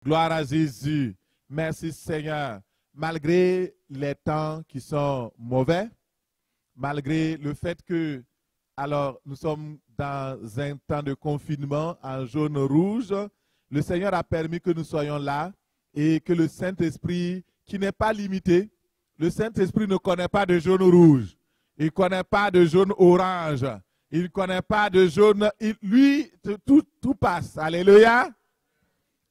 Gloire à Jésus. Merci Seigneur. Malgré les temps qui sont mauvais, malgré le fait que, alors, nous sommes dans un temps de confinement en jaune-rouge, le Seigneur a permis que nous soyons là et que le Saint-Esprit, qui n'est pas limité, le Saint-Esprit ne connaît pas de jaune-rouge, il ne connaît pas de jaune-orange, il ne connaît pas de jaune, lui, tout passe. Alléluia.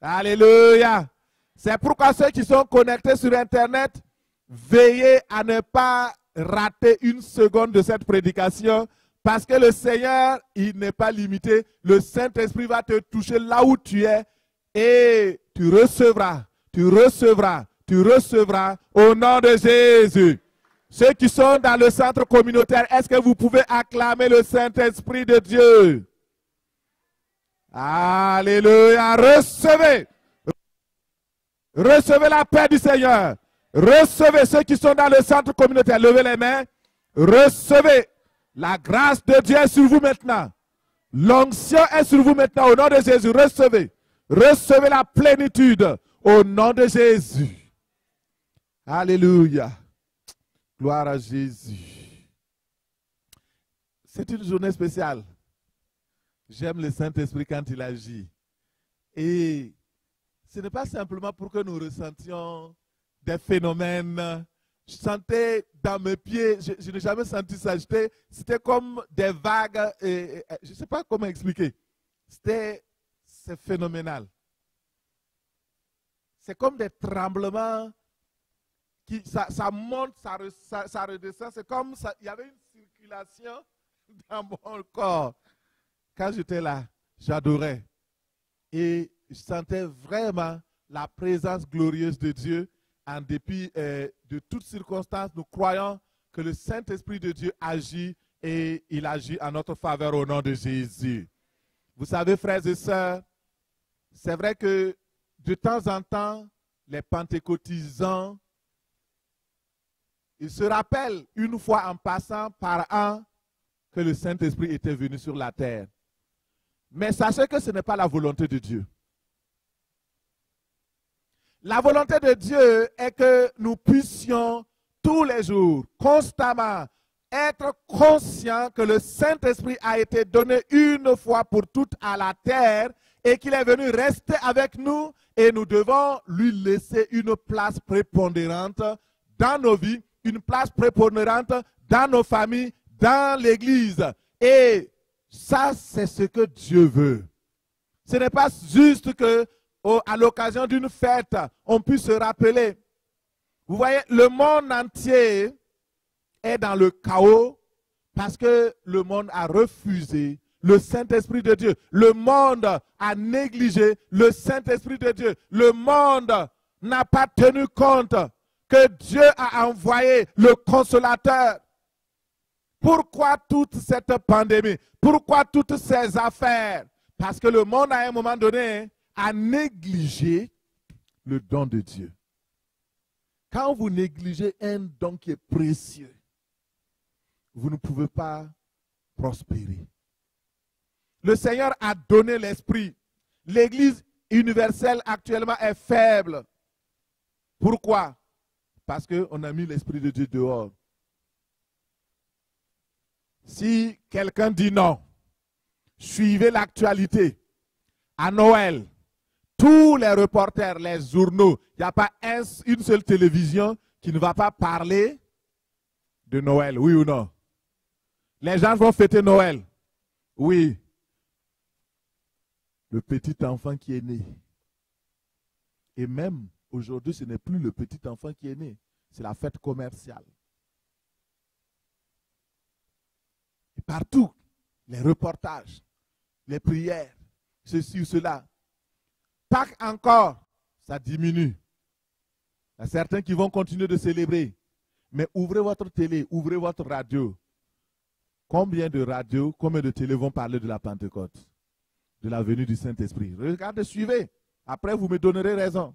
Alléluia. C'est pourquoi ceux qui sont connectés sur Internet, veillez à ne pas rater une seconde de cette prédication parce que le Seigneur, il n'est pas limité. Le Saint-Esprit va te toucher là où tu es et tu recevras au nom de Jésus. Ceux qui sont dans le centre communautaire, est-ce que vous pouvez acclamer le Saint-Esprit de Dieu? Alléluia. Recevez. Recevez la paix du Seigneur. Recevez ceux qui sont dans le centre communautaire. Levez les mains. Recevez. La grâce de Dieu est sur vous maintenant. L'onction est sur vous maintenant. Au nom de Jésus, recevez. Recevez la plénitude. Au nom de Jésus. Alléluia. Gloire à Jésus. C'est une journée spéciale. J'aime le Saint-Esprit quand il agit. Et ce n'est pas simplement pour que nous ressentions des phénomènes. Je sentais dans mes pieds, je n'ai jamais senti ça. C'était comme des vagues. Je ne sais pas comment expliquer. C'est phénoménal. C'est comme des tremblements. Ça monte, ça redescend. C'est comme il y avait une circulation dans mon corps. Quand j'étais là, j'adorais. Et je sentais vraiment la présence glorieuse de Dieu. En dépit de toutes circonstances, nous croyons que le Saint-Esprit de Dieu agit et il agit en notre faveur au nom de Jésus. Vous savez, frères et sœurs, c'est vrai que de temps en temps, les pentecôtisants, ils se rappellent une fois en passant par an que le Saint-Esprit était venu sur la terre. Mais sachez que ce n'est pas la volonté de Dieu. La volonté de Dieu est que nous puissions tous les jours, constamment, être conscients que le Saint-Esprit a été donné une fois pour toutes à la terre et qu'il est venu rester avec nous et nous devons lui laisser une place prépondérante dans nos vies, une place prépondérante dans nos familles, dans l'Église. Et ça, c'est ce que Dieu veut. Ce n'est pas juste que à l'occasion d'une fête, on puisse se rappeler. Vous voyez, le monde entier est dans le chaos parce que le monde a refusé le Saint-Esprit de Dieu. Le monde a négligé le Saint-Esprit de Dieu. Le monde n'a pas tenu compte que Dieu a envoyé le Consolateur. Pourquoi toute cette pandémie? Pourquoi toutes ces affaires? Parce que le monde, à un moment donné, a négligé le don de Dieu. Quand vous négligez un don qui est précieux, vous ne pouvez pas prospérer. Le Seigneur a donné l'Esprit. L'Église universelle actuellement est faible. Pourquoi? Parce qu'on a mis l'Esprit de Dieu dehors. Si quelqu'un dit non, suivez l'actualité. À Noël, tous les reporters, les journaux, il n'y a pas une seule télévision qui ne va pas parler de Noël, oui ou non? Les gens vont fêter Noël. Oui. Le petit enfant qui est né. Et même aujourd'hui, ce n'est plus le petit enfant qui est né. C'est la fête commerciale. Et partout, les reportages, les prières, ceci ou cela. Pâques encore, ça diminue. Il y a certains qui vont continuer de célébrer. Mais ouvrez votre télé, ouvrez votre radio. Combien de radios, combien de télé vont parler de la Pentecôte, de la venue du Saint-Esprit? Regardez, suivez. Après, vous me donnerez raison.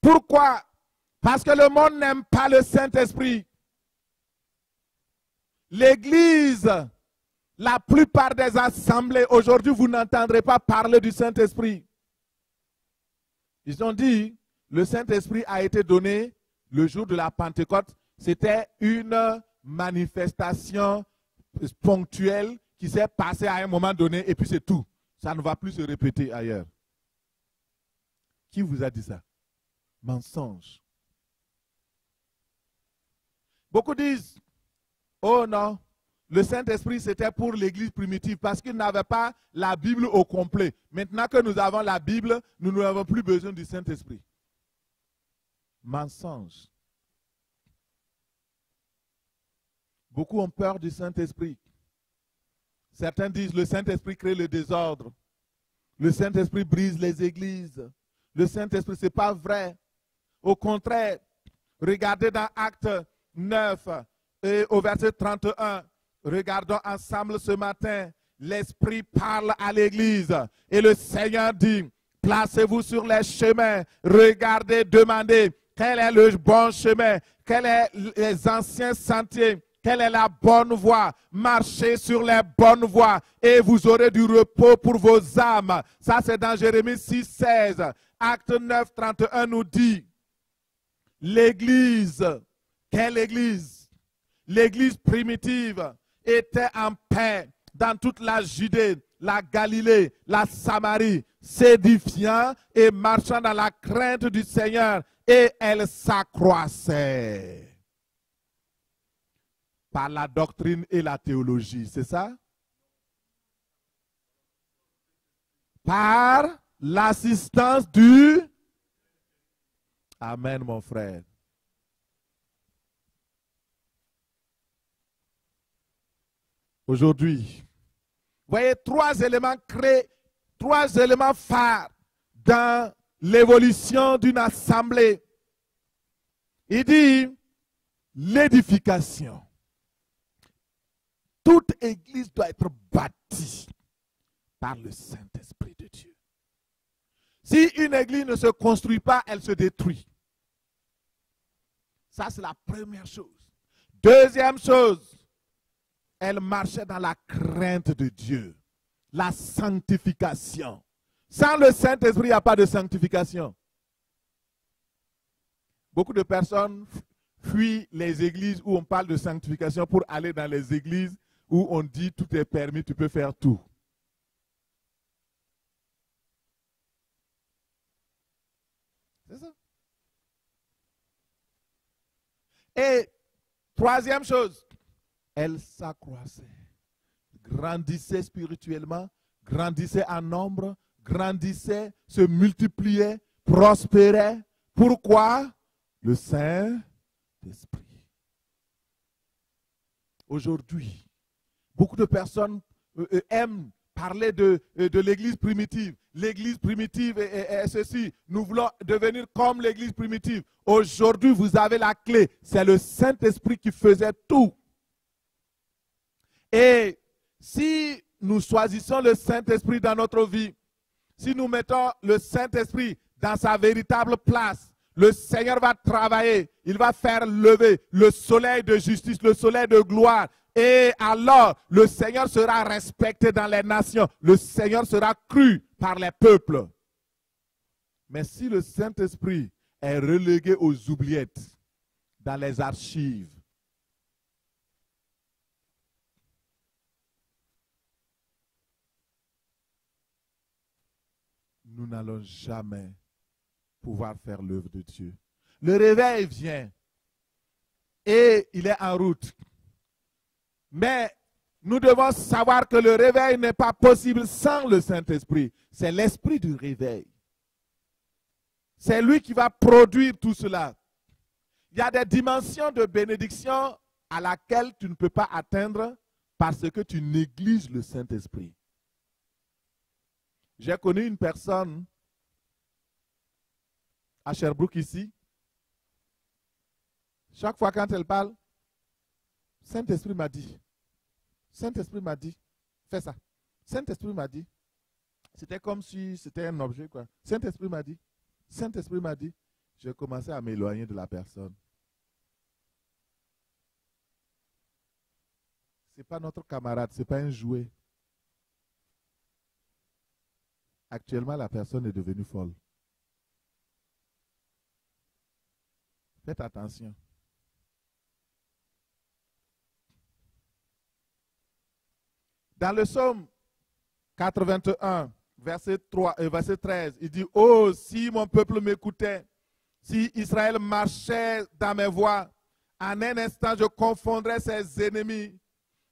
Pourquoi? Parce que le monde n'aime pas le Saint-Esprit. L'Église, la plupart des assemblées, aujourd'hui, vous n'entendrez pas parler du Saint-Esprit. Ils ont dit, le Saint-Esprit a été donné le jour de la Pentecôte. C'était une manifestation ponctuelle qui s'est passée à un moment donné et puis c'est tout. Ça ne va plus se répéter ailleurs. Qui vous a dit ça? Mensonge. Beaucoup disent, oh non, le Saint-Esprit c'était pour l'église primitive parce qu'ils n'avaient pas la Bible au complet. Maintenant que nous avons la Bible, nous n'avons plus besoin du Saint-Esprit. Mensonge. Beaucoup ont peur du Saint-Esprit. Certains disent le Saint-Esprit crée le désordre. Le Saint-Esprit brise les églises. Le Saint-Esprit, ce n'est pas vrai. Au contraire, regardez dans Acte 9 et au verset 31. Regardons ensemble ce matin. L'Esprit parle à l'Église et le Seigneur dit, placez-vous sur les chemins, regardez, demandez quel est le bon chemin, quels sont les anciens sentiers, quelle est la bonne voie. Marchez sur les bonnes voies et vous aurez du repos pour vos âmes. Ça c'est dans Jérémie 6, 16. Acte 9, 31 nous dit, l'Église, quelle Église? L'Église primitive était en paix dans toute la Judée, la Galilée, la Samarie, s'édifiant et marchant dans la crainte du Seigneur, et elle s'accroissait par la doctrine et la théologie, c'est ça? Par l'assistance du... Amen, mon frère. Aujourd'hui, voyez trois éléments clés, trois éléments phares dans l'évolution d'une assemblée. Il dit l'édification. Toute église doit être bâtie par le Saint-Esprit de Dieu. Si une église ne se construit pas, elle se détruit. Ça, c'est la première chose. Deuxième chose, elle marchait dans la crainte de Dieu, la sanctification. Sans le Saint-Esprit, il n'y a pas de sanctification. Beaucoup de personnes fuient les églises où on parle de sanctification pour aller dans les églises où on dit tout est permis, tu peux faire tout. C'est ça. Et troisième chose, elle s'accroissait, grandissait spirituellement, grandissait en nombre, grandissait, se multipliait, prospérait. Pourquoi? Le Saint-Esprit. Aujourd'hui, beaucoup de personnes aiment parler de l'église primitive. L'église primitive est ceci. Nous voulons devenir comme l'église primitive. Aujourd'hui, vous avez la clé. C'est le Saint-Esprit qui faisait tout. Et si nous choisissons le Saint-Esprit dans notre vie, si nous mettons le Saint-Esprit dans sa véritable place, le Seigneur va travailler, il va faire lever le soleil de justice, le soleil de gloire. Et alors, le Seigneur sera respecté dans les nations, le Seigneur sera cru par les peuples. Mais si le Saint-Esprit est relégué aux oubliettes, dans les archives, nous n'allons jamais pouvoir faire l'œuvre de Dieu. Le réveil vient et il est en route. Mais nous devons savoir que le réveil n'est pas possible sans le Saint-Esprit. C'est l'esprit du réveil. C'est lui qui va produire tout cela. Il y a des dimensions de bénédiction à laquelle tu ne peux pas atteindre parce que tu négliges le Saint-Esprit. J'ai connu une personne à Sherbrooke ici. Chaque fois quand elle parle, Saint-Esprit m'a dit. Saint-Esprit m'a dit, fais ça. Saint-Esprit m'a dit. C'était comme si c'était un objet, quoi. Saint-Esprit m'a dit. Saint-Esprit m'a dit. J'ai commencé à m'éloigner de la personne. Ce n'est pas notre camarade, ce n'est pas un jouet. Actuellement, la personne est devenue folle. Faites attention. Dans le psaume 81, verset 13, il dit, « Oh, si mon peuple m'écoutait, si Israël marchait dans mes voies, en un instant je confondrais ses ennemis,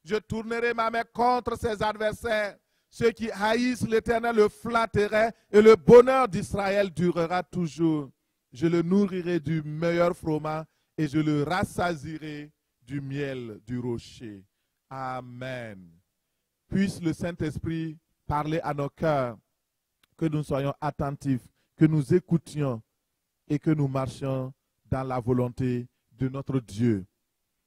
je tournerai ma main contre ses adversaires. Ceux qui haïssent l'Éternel le flatteraient et le bonheur d'Israël durera toujours. Je le nourrirai du meilleur froment et je le rassasierai du miel du rocher. » Amen. Puisse le Saint-Esprit parler à nos cœurs, que nous soyons attentifs, que nous écoutions et que nous marchions dans la volonté de notre Dieu.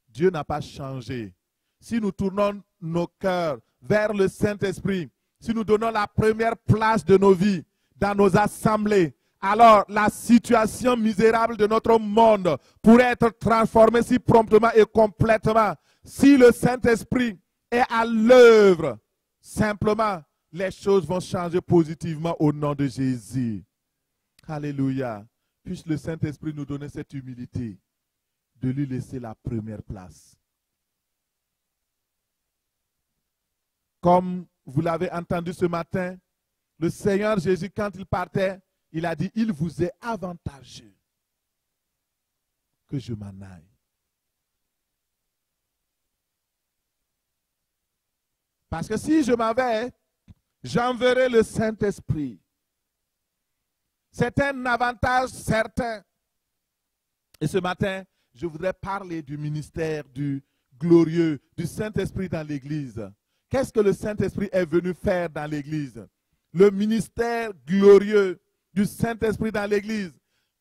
Dieu n'a pas changé. Si nous tournons nos cœurs vers le Saint-Esprit, si nous donnons la première place de nos vies dans nos assemblées, alors la situation misérable de notre monde pourrait être transformée si promptement et complètement. Si le Saint-Esprit est à l'œuvre, simplement, les choses vont changer positivement au nom de Jésus. Alléluia. Puisse le Saint-Esprit nous donner cette humilité de lui laisser la première place. Comme vous l'avez entendu ce matin, le Seigneur Jésus, quand il partait, il a dit, il vous est avantageux que je m'en aille. Parce que si je m'en vais, j'enverrai le Saint-Esprit. C'est un avantage certain. Et ce matin, je voudrais parler du ministère du glorieux, du Saint-Esprit dans l'Église. Qu'est-ce que le Saint-Esprit est venu faire dans l'Église? Le ministère glorieux du Saint-Esprit dans l'Église.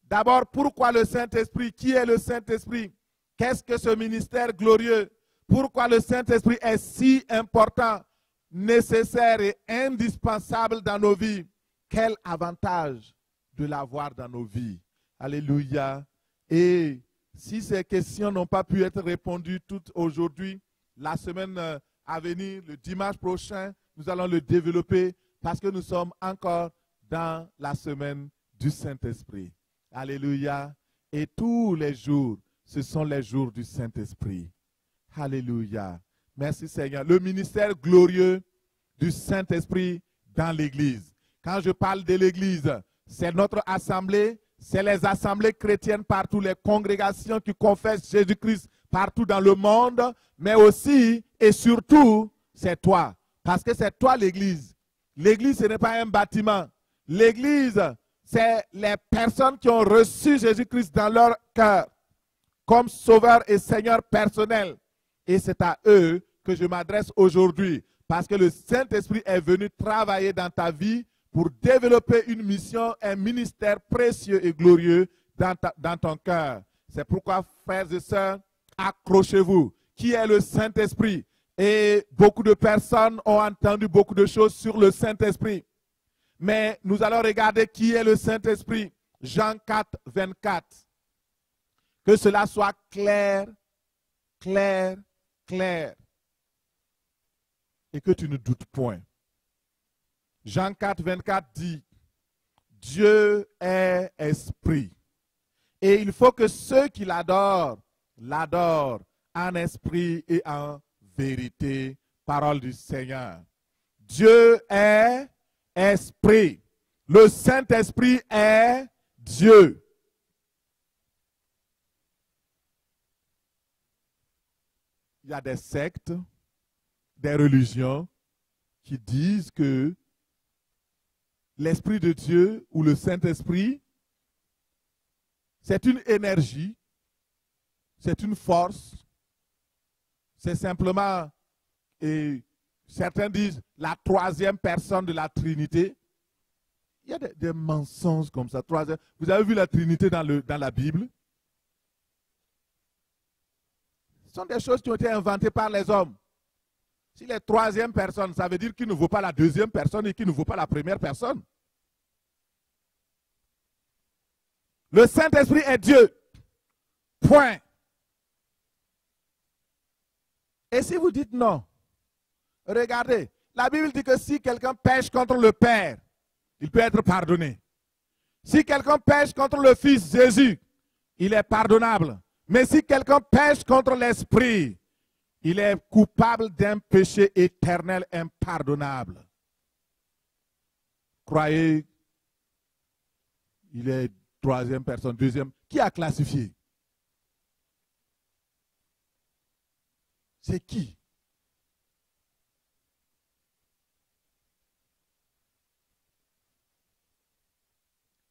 D'abord, pourquoi le Saint-Esprit? Qui est le Saint-Esprit? Qu'est-ce que ce ministère glorieux? Pourquoi le Saint-Esprit est si important, nécessaire et indispensable dans nos vies? Quel avantage de l'avoir dans nos vies. Alléluia. Et si ces questions n'ont pas pu être répondues toutes aujourd'hui, la semaine à venir, le dimanche prochain, nous allons le développer parce que nous sommes encore dans la semaine du Saint-Esprit. Alléluia. Et tous les jours, ce sont les jours du Saint-Esprit. Alléluia. Merci Seigneur. Le ministère glorieux du Saint-Esprit dans l'Église. Quand je parle de l'Église, c'est notre assemblée, c'est les assemblées chrétiennes partout, les congrégations qui confessent Jésus-Christ partout dans le monde, mais aussi et surtout, c'est toi. Parce que c'est toi l'Église. L'Église, ce n'est pas un bâtiment. L'Église, c'est les personnes qui ont reçu Jésus-Christ dans leur cœur comme sauveur et Seigneur personnel. Et c'est à eux que je m'adresse aujourd'hui. Parce que le Saint-Esprit est venu travailler dans ta vie pour développer une mission, un ministère précieux et glorieux dans ton cœur. C'est pourquoi, frères et sœurs, accrochez-vous. Qui est le Saint-Esprit? Et beaucoup de personnes ont entendu beaucoup de choses sur le Saint-Esprit. Mais nous allons regarder qui est le Saint-Esprit. Jean 4, 24. Que cela soit clair, clair, clair. Et que tu ne doutes point. Jean 4, 24 dit, Dieu est esprit. Et il faut que ceux qui l'adorent, l'adorent en esprit et en vérité. Parole du Seigneur. Dieu est esprit. Le Saint-Esprit est Dieu. Il y a des sectes, des religions qui disent que l'Esprit de Dieu ou le Saint-Esprit, c'est une énergie, c'est une force, c'est simplement, et certains disent, la troisième personne de la Trinité. Il y a des mensonges comme ça. Vous avez vu la Trinité dans la Bible? Ce sont des choses qui ont été inventées par les hommes. Si les troisième personne, ça veut dire qu'il ne vaut pas la deuxième personne et qu'il ne vaut pas la première personne. Le Saint-Esprit est Dieu. Point. Et si vous dites non, regardez, la Bible dit que si quelqu'un pêche contre le Père, il peut être pardonné. Si quelqu'un pêche contre le Fils Jésus, il est pardonnable. Mais si quelqu'un pêche contre l'esprit, il est coupable d'un péché éternel impardonnable. Croyez, il est troisième personne, deuxième. Qui a classifié? C'est qui?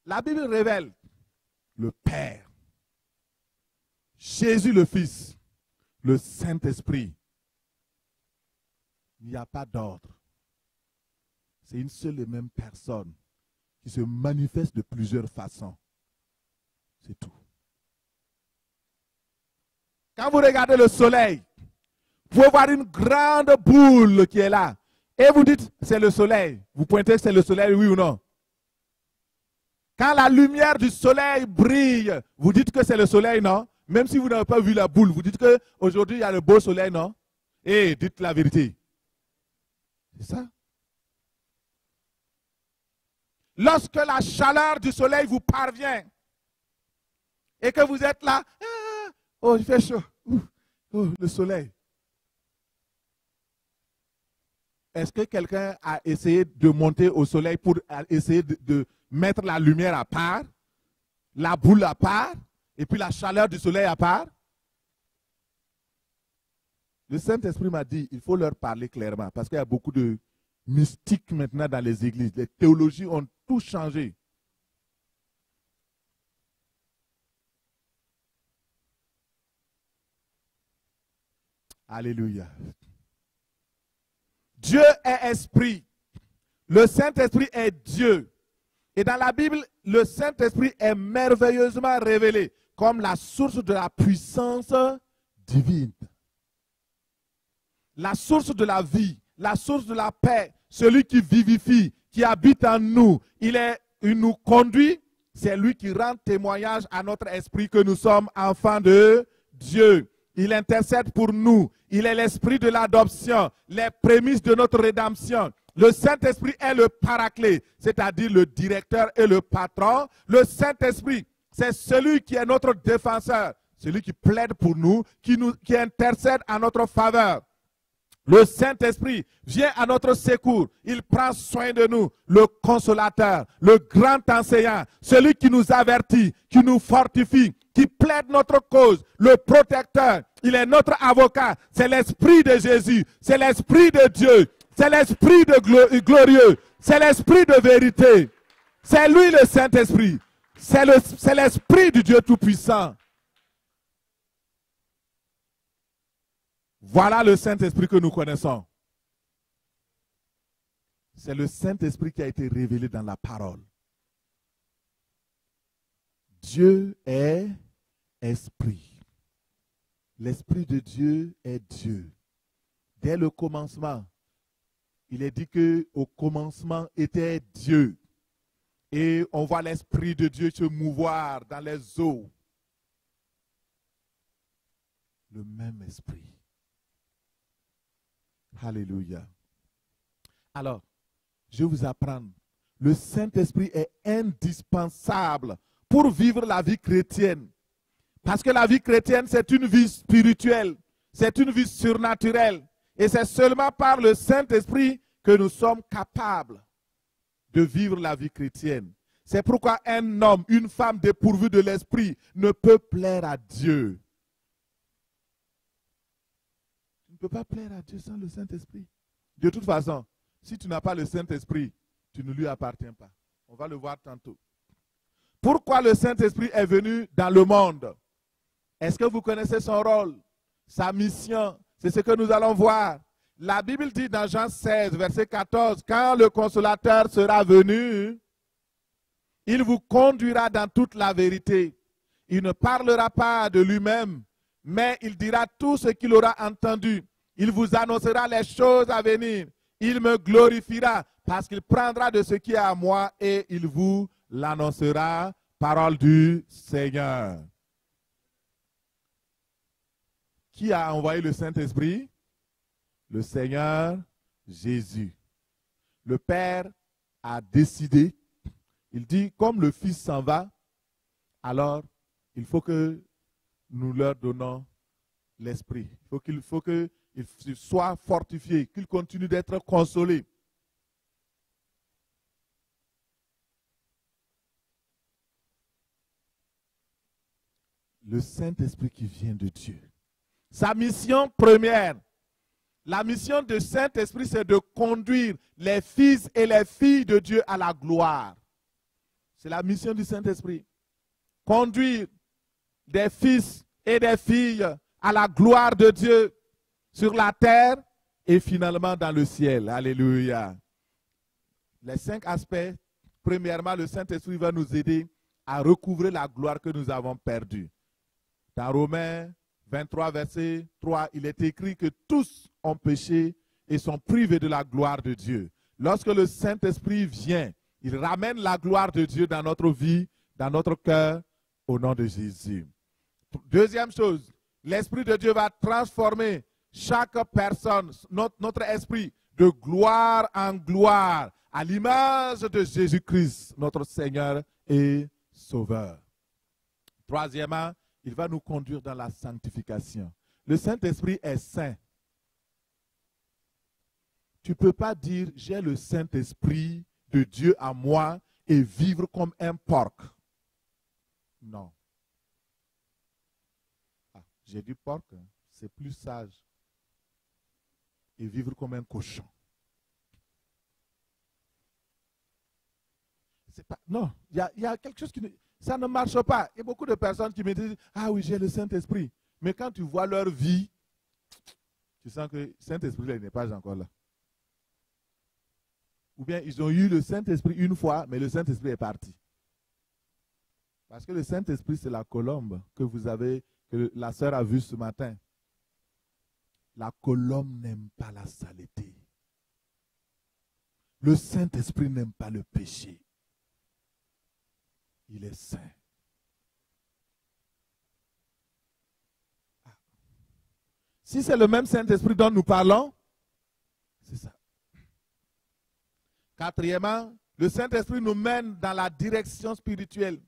La Bible révèle le Père, Jésus le Fils, le Saint-Esprit. Il n'y a pas d'ordre. C'est une seule et même personne qui se manifeste de plusieurs façons. C'est tout. Quand vous regardez le soleil, vous pouvez voir une grande boule qui est là. Et vous dites, c'est le soleil. Vous pointez que c'est le soleil, oui ou non? Quand la lumière du soleil brille, vous dites que c'est le soleil, non? Même si vous n'avez pas vu la boule, vous dites qu'aujourd'hui il y a le beau soleil, non? Et dites la vérité. C'est ça. Lorsque la chaleur du soleil vous parvient et que vous êtes là, oh, il fait chaud, oh, le soleil. Est-ce que quelqu'un a essayé de monter au soleil pour essayer de mettre la lumière à part, la boule à part, et puis la chaleur du soleil à part? Le Saint-Esprit m'a dit, il faut leur parler clairement, parce qu'il y a beaucoup de mystiques maintenant dans les églises. Les théologies ont tout changé. Alléluia. Dieu est esprit. Le Saint-Esprit est Dieu. Et dans la Bible, le Saint-Esprit est merveilleusement révélé comme la source de la puissance divine. La source de la vie, la source de la paix, celui qui vivifie, qui habite en nous. Il nous conduit, c'est lui qui rend témoignage à notre esprit que nous sommes enfants de Dieu. Il intercède pour nous. Il est l'esprit de l'adoption, les prémices de notre rédemption. Le Saint-Esprit est le paraclet, c'est-à-dire le directeur et le patron. Le Saint-Esprit, c'est celui qui est notre défenseur, celui qui plaide pour nous, qui intercède en notre faveur. Le Saint-Esprit vient à notre secours. Il prend soin de nous, le consolateur, le grand enseignant, celui qui nous avertit, qui nous fortifie, qui plaide notre cause, le protecteur. Il est notre avocat. C'est l'Esprit de Jésus. C'est l'Esprit de Dieu. C'est l'Esprit de glorieux. C'est l'Esprit de vérité. C'est lui le Saint-Esprit. C'est l'Esprit du Dieu Tout-Puissant. Voilà le Saint-Esprit que nous connaissons. C'est le Saint-Esprit qui a été révélé dans la parole. Dieu est esprit. L'Esprit de Dieu est Dieu. Dès le commencement, il est dit qu'au commencement était Dieu. Et on voit l'Esprit de Dieu se mouvoir dans les eaux. Le même Esprit. Alléluia. Alors, je vais vous apprendre. Le Saint-Esprit est indispensable pour vivre la vie chrétienne. Parce que la vie chrétienne, c'est une vie spirituelle. C'est une vie surnaturelle. Et c'est seulement par le Saint-Esprit que nous sommes capables de vivre la vie chrétienne. C'est pourquoi un homme, une femme dépourvue de l'Esprit ne peut plaire à Dieu. Tu ne peux pas plaire à Dieu sans le Saint-Esprit. De toute façon, si tu n'as pas le Saint-Esprit, tu ne lui appartiens pas. On va le voir tantôt. Pourquoi le Saint-Esprit est venu dans le monde? Est-ce que vous connaissez son rôle, sa mission? C'est ce que nous allons voir. La Bible dit dans Jean 16, verset 14, quand le Consolateur sera venu, il vous conduira dans toute la vérité. Il ne parlera pas de lui-même, mais il dira tout ce qu'il aura entendu. Il vous annoncera les choses à venir. Il me glorifiera parce qu'il prendra de ce qui est à moi et il vous l'annoncera. Parole du Seigneur. Qui a envoyé le Saint-Esprit? Le Seigneur Jésus. Le Père a décidé, il dit, comme le Fils s'en va, alors il faut que nous leur donnons l'esprit. Il faut qu'ils soient fortifiés, qu'ils continuent d'être consolés. Le Saint-Esprit qui vient de Dieu. Sa mission première, la mission du Saint-Esprit, c'est de conduire les fils et les filles de Dieu à la gloire. C'est la mission du Saint-Esprit. Conduire des fils et des filles à la gloire de Dieu sur la terre et finalement dans le ciel. Alléluia. Les 5 aspects. Premièrement, le Saint-Esprit va nous aider à recouvrer la gloire que nous avons perdue. Dans Romains 23, verset 3, il est écrit que tous ont péché et sont privés de la gloire de Dieu. Lorsque le Saint-Esprit vient, il ramène la gloire de Dieu dans notre vie, dans notre cœur, au nom de Jésus. Deuxième chose, l'Esprit de Dieu va transformer chaque personne, notre esprit, de gloire en gloire, à l'image de Jésus-Christ, notre Seigneur et Sauveur. Troisièmement, il va nous conduire dans la sanctification. Le Saint-Esprit est saint. Tu ne peux pas dire, j'ai le Saint-Esprit de Dieu à moi et vivre comme un porc. Non. Ah, j'ai dit porc, hein, c'est plus sage. Et vivre comme un cochon. Pas, non, il y a quelque chose qui ça ne marche pas. Il y a beaucoup de personnes qui me disent, ah oui, j'ai le Saint-Esprit. Mais quand tu vois leur vie, tu sens que le Saint-Esprit n'est pas encore là. Ou bien ils ont eu le Saint-Esprit une fois, mais le Saint-Esprit est parti. Parce que le Saint-Esprit, c'est la colombe que la sœur a vue ce matin. La colombe n'aime pas la saleté. Le Saint-Esprit n'aime pas le péché. Il est saint. Si c'est le même Saint-Esprit dont nous parlons, c'est ça. Quatrièmement, le Saint-Esprit nous mène dans la direction spirituelle.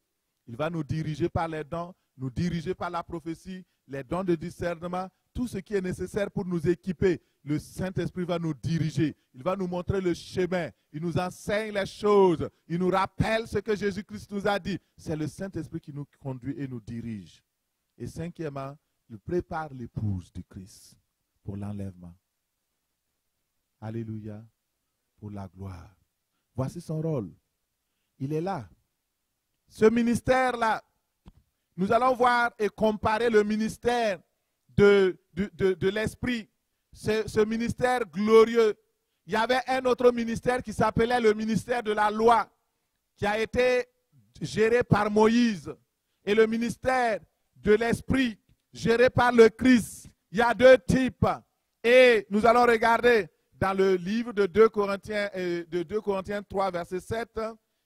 Il va nous diriger par les dons, nous diriger par la prophétie, les dons de discernement, tout ce qui est nécessaire pour nous équiper. Le Saint-Esprit va nous diriger. Il va nous montrer le chemin. Il nous enseigne les choses. Il nous rappelle ce que Jésus-Christ nous a dit. C'est le Saint-Esprit qui nous conduit et nous dirige. Et cinquièmement, il prépare l'épouse du Christ pour l'enlèvement. Alléluia. Pour la gloire. Voici son rôle. Il est là. Ce ministère-là, nous allons voir et comparer le ministère de l'Esprit. Ce ministère glorieux. Il y avait un autre ministère qui s'appelait le ministère de la loi, qui a été géré par Moïse. Et le ministère de l'Esprit, géré par le Christ. Il y a 2 types. Et nous allons regarder dans le livre de 2 Corinthiens 3, verset 7.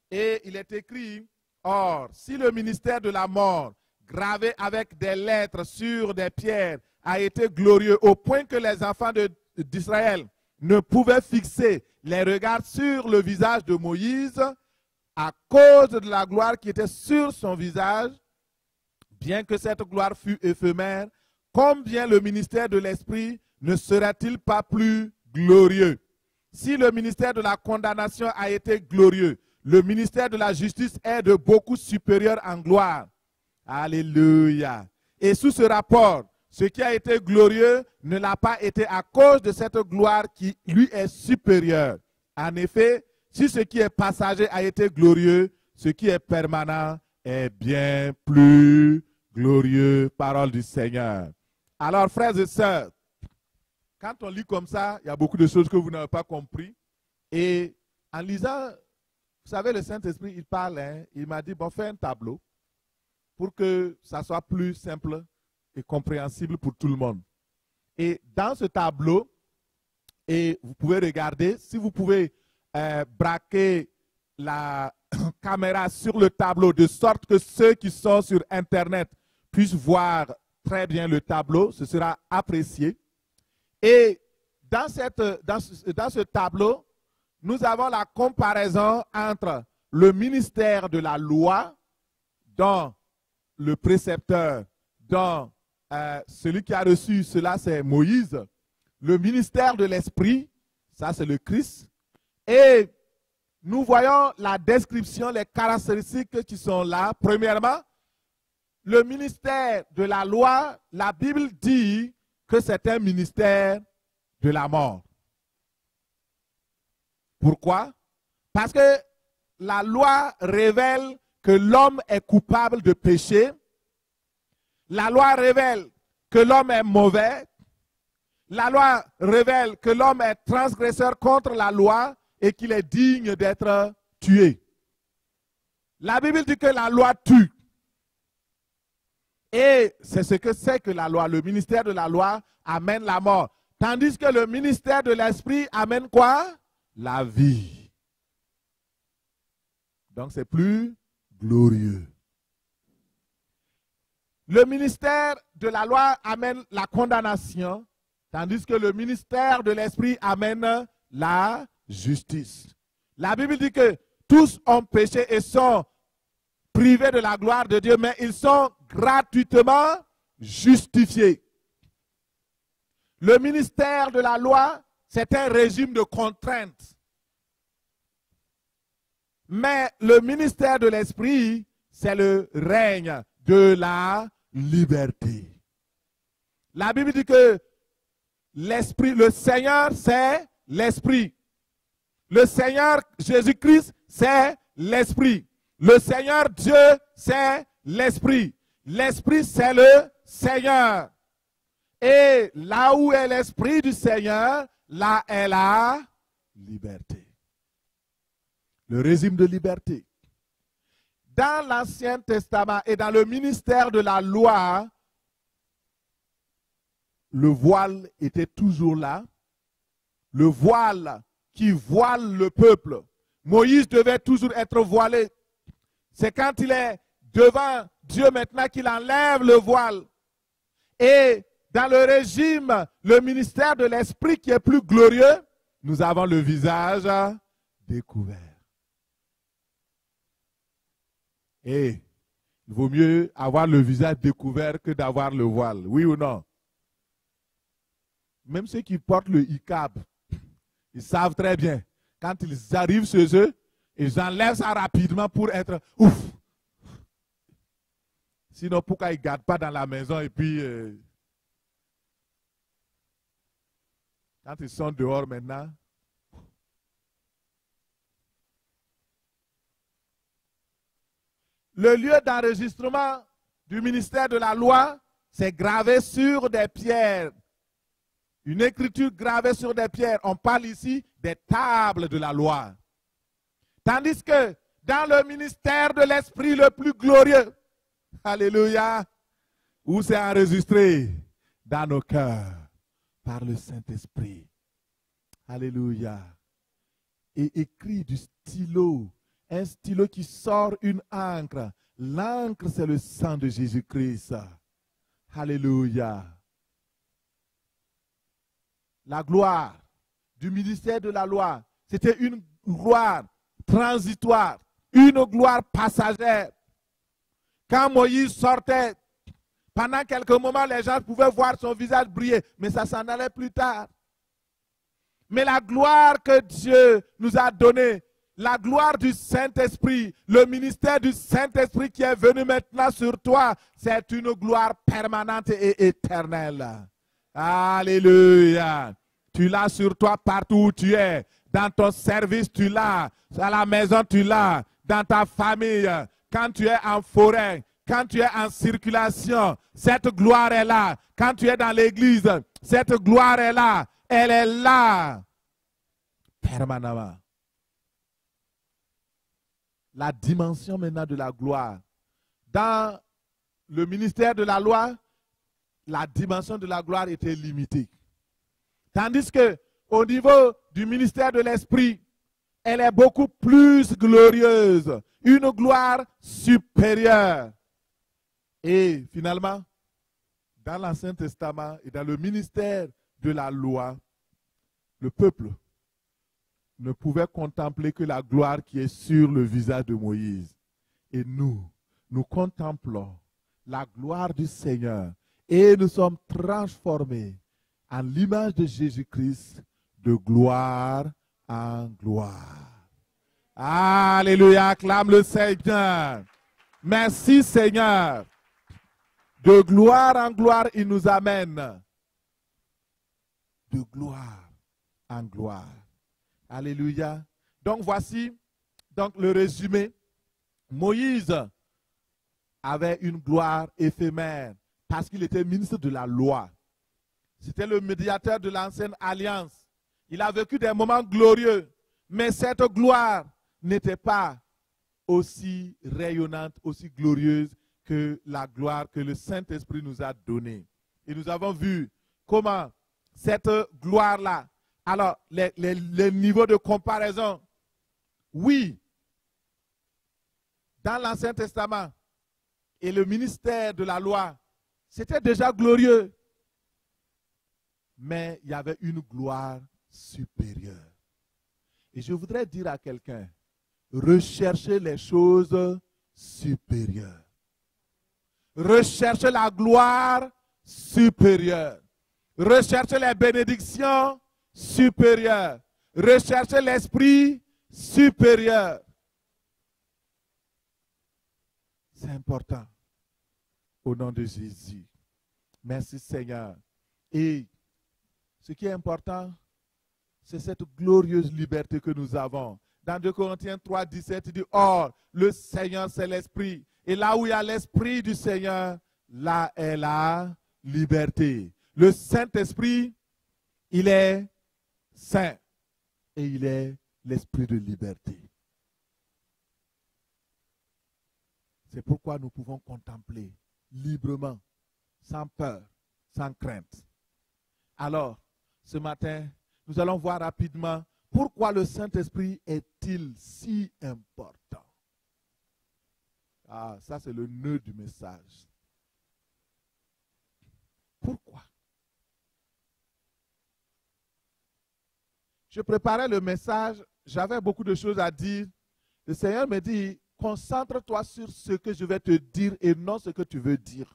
Et il est écrit, « Or, si le ministère de la mort, gravé avec des lettres sur des pierres, a été glorieux au point que les enfants d'Israël ne pouvaient fixer les regards sur le visage de Moïse à cause de la gloire qui était sur son visage, bien que cette gloire fût éphémère, combien le ministère de l'Esprit ne sera-t-il pas plus glorieux? Si le ministère de la condamnation a été glorieux, le ministère de la justice est de beaucoup supérieur en gloire. Alléluia. Et sous ce rapport, ce qui a été glorieux ne l'a pas été à cause de cette gloire qui lui est supérieure. En effet, si ce qui est passager a été glorieux, ce qui est permanent est bien plus glorieux. Parole du Seigneur. Alors, frères et sœurs, quand on lit comme ça, il y a beaucoup de choses que vous n'avez pas compris. Et en lisant, vous savez, le Saint-Esprit, il parle, hein, il m'a dit, bon, fais un tableau pour que ça soit plus simple et compréhensible pour tout le monde. Et dans ce tableau, et vous pouvez regarder, si vous pouvez braquer la caméra sur le tableau de sorte que ceux qui sont sur Internet puissent voir très bien le tableau, ce sera apprécié. Et dans ce tableau, nous avons la comparaison entre le ministère de la loi, dont le précepteur, dont celui qui a reçu cela, c'est Moïse. Le ministère de l'Esprit, ça c'est le Christ. Et nous voyons la description, les caractéristiques qui sont là. Premièrement, le ministère de la loi, la Bible dit que c'est un ministère de la mort. Pourquoi? Parce que la loi révèle que l'homme est coupable de péché. La loi révèle que l'homme est mauvais. La loi révèle que l'homme est transgresseur contre la loi et qu'il est digne d'être tué. La Bible dit que la loi tue. Et c'est ce que c'est que la loi. Le ministère de la loi amène la mort. Tandis que le ministère de l'Esprit amène quoi? La vie. Donc c'est plus glorieux. Le ministère de la loi amène la condamnation, tandis que le ministère de l'Esprit amène la justice. La Bible dit que tous ont péché et sont privés de la gloire de Dieu, mais ils sont gratuitement justifiés. Le ministère de la loi, c'est un régime de contrainte. Mais le ministère de l'Esprit, c'est le règne de la liberté. La Bible dit que l'Esprit, le Seigneur, c'est l'Esprit. Le Seigneur Jésus-Christ, c'est l'Esprit. Le Seigneur Dieu, c'est l'Esprit. L'Esprit, c'est le Seigneur. Et là où est l'Esprit du Seigneur, là est la liberté. Le régime de liberté. Dans l'Ancien Testament et dans le ministère de la loi, le voile était toujours là. Le voile qui voile le peuple. Moïse devait toujours être voilé. C'est quand il est devant Dieu maintenant qu'il enlève le voile. Et dans le régime, le ministère de l'Esprit qui est plus glorieux, nous avons le visage découvert. Et il vaut mieux avoir le visage découvert que d'avoir le voile, oui ou non? Même ceux qui portent le hijab, ils savent très bien, quand ils arrivent chez eux, ils enlèvent ça rapidement pour être ouf. Sinon, pourquoi ils ne gardent pas dans la maison et puis quand ils sont dehors maintenant, le lieu d'enregistrement du ministère de la loi, c'est gravé sur des pierres. Une écriture gravée sur des pierres. On parle ici des tables de la loi. Tandis que dans le ministère de l'Esprit le plus glorieux, alléluia, où c'est enregistré dans nos cœurs par le Saint-Esprit. Alléluia. Et écrit du stylo. Un stylo qui sort une encre. L'encre, c'est le sang de Jésus-Christ. Alléluia. La gloire du ministère de la loi, c'était une gloire transitoire, une gloire passagère. Quand Moïse sortait, pendant quelques moments, les gens pouvaient voir son visage briller, mais ça s'en allait plus tard. Mais la gloire que Dieu nous a donnée, la gloire du Saint-Esprit, le ministère du Saint-Esprit qui est venu maintenant sur toi, c'est une gloire permanente et éternelle. Alléluia. Tu l'as sur toi partout où tu es. Dans ton service, tu l'as. À la maison, tu l'as. Dans ta famille, quand tu es en forêt, quand tu es en circulation, cette gloire est là. Quand tu es dans l'église, cette gloire est là. Elle est là. Permanemment. La dimension maintenant de la gloire. Dans le ministère de la loi, la dimension de la gloire était limitée. Tandis que au niveau du ministère de l'Esprit, elle est beaucoup plus glorieuse. Une gloire supérieure. Et finalement, dans l'Ancien Testament et dans le ministère de la loi, le peuple ne pouvait contempler que la gloire qui est sur le visage de Moïse. Et nous contemplons la gloire du Seigneur et nous sommes transformés en l'image de Jésus-Christ de gloire en gloire. Alléluia, acclame le Seigneur. Merci Seigneur. De gloire en gloire, il nous amène. De gloire en gloire. Alléluia. Donc voici donc le résumé. Moïse avait une gloire éphémère parce qu'il était ministre de la loi. C'était le médiateur de l'ancienne alliance. Il a vécu des moments glorieux, mais cette gloire n'était pas aussi rayonnante, aussi glorieuse que la gloire que le Saint-Esprit nous a donnée. Et nous avons vu comment cette gloire-là, alors les niveaux de comparaison, oui, dans l'Ancien Testament et le ministère de la loi, c'était déjà glorieux. Mais il y avait une gloire supérieure. Et je voudrais dire à quelqu'un, recherchez les choses supérieures. Recherchez la gloire supérieure. Recherchez les bénédictions supérieures. Recherchez l'esprit supérieur. C'est important. Au nom de Jésus. Merci Seigneur. Et ce qui est important, c'est cette glorieuse liberté que nous avons. Dans 2 Corinthiens 3, 17, il dit, or, le Seigneur, c'est l'Esprit. Et là où il y a l'Esprit du Seigneur, là est la liberté. Le Saint-Esprit, il est saint. Et il est l'Esprit de liberté. C'est pourquoi nous pouvons contempler librement, sans peur, sans crainte. Alors, ce matin, nous allons voir rapidement pourquoi le Saint-Esprit est-il si important. Ah, ça c'est le nœud du message. Pourquoi? Je préparais le message, j'avais beaucoup de choses à dire. Le Seigneur me dit, concentre-toi sur ce que je vais te dire et non ce que tu veux dire.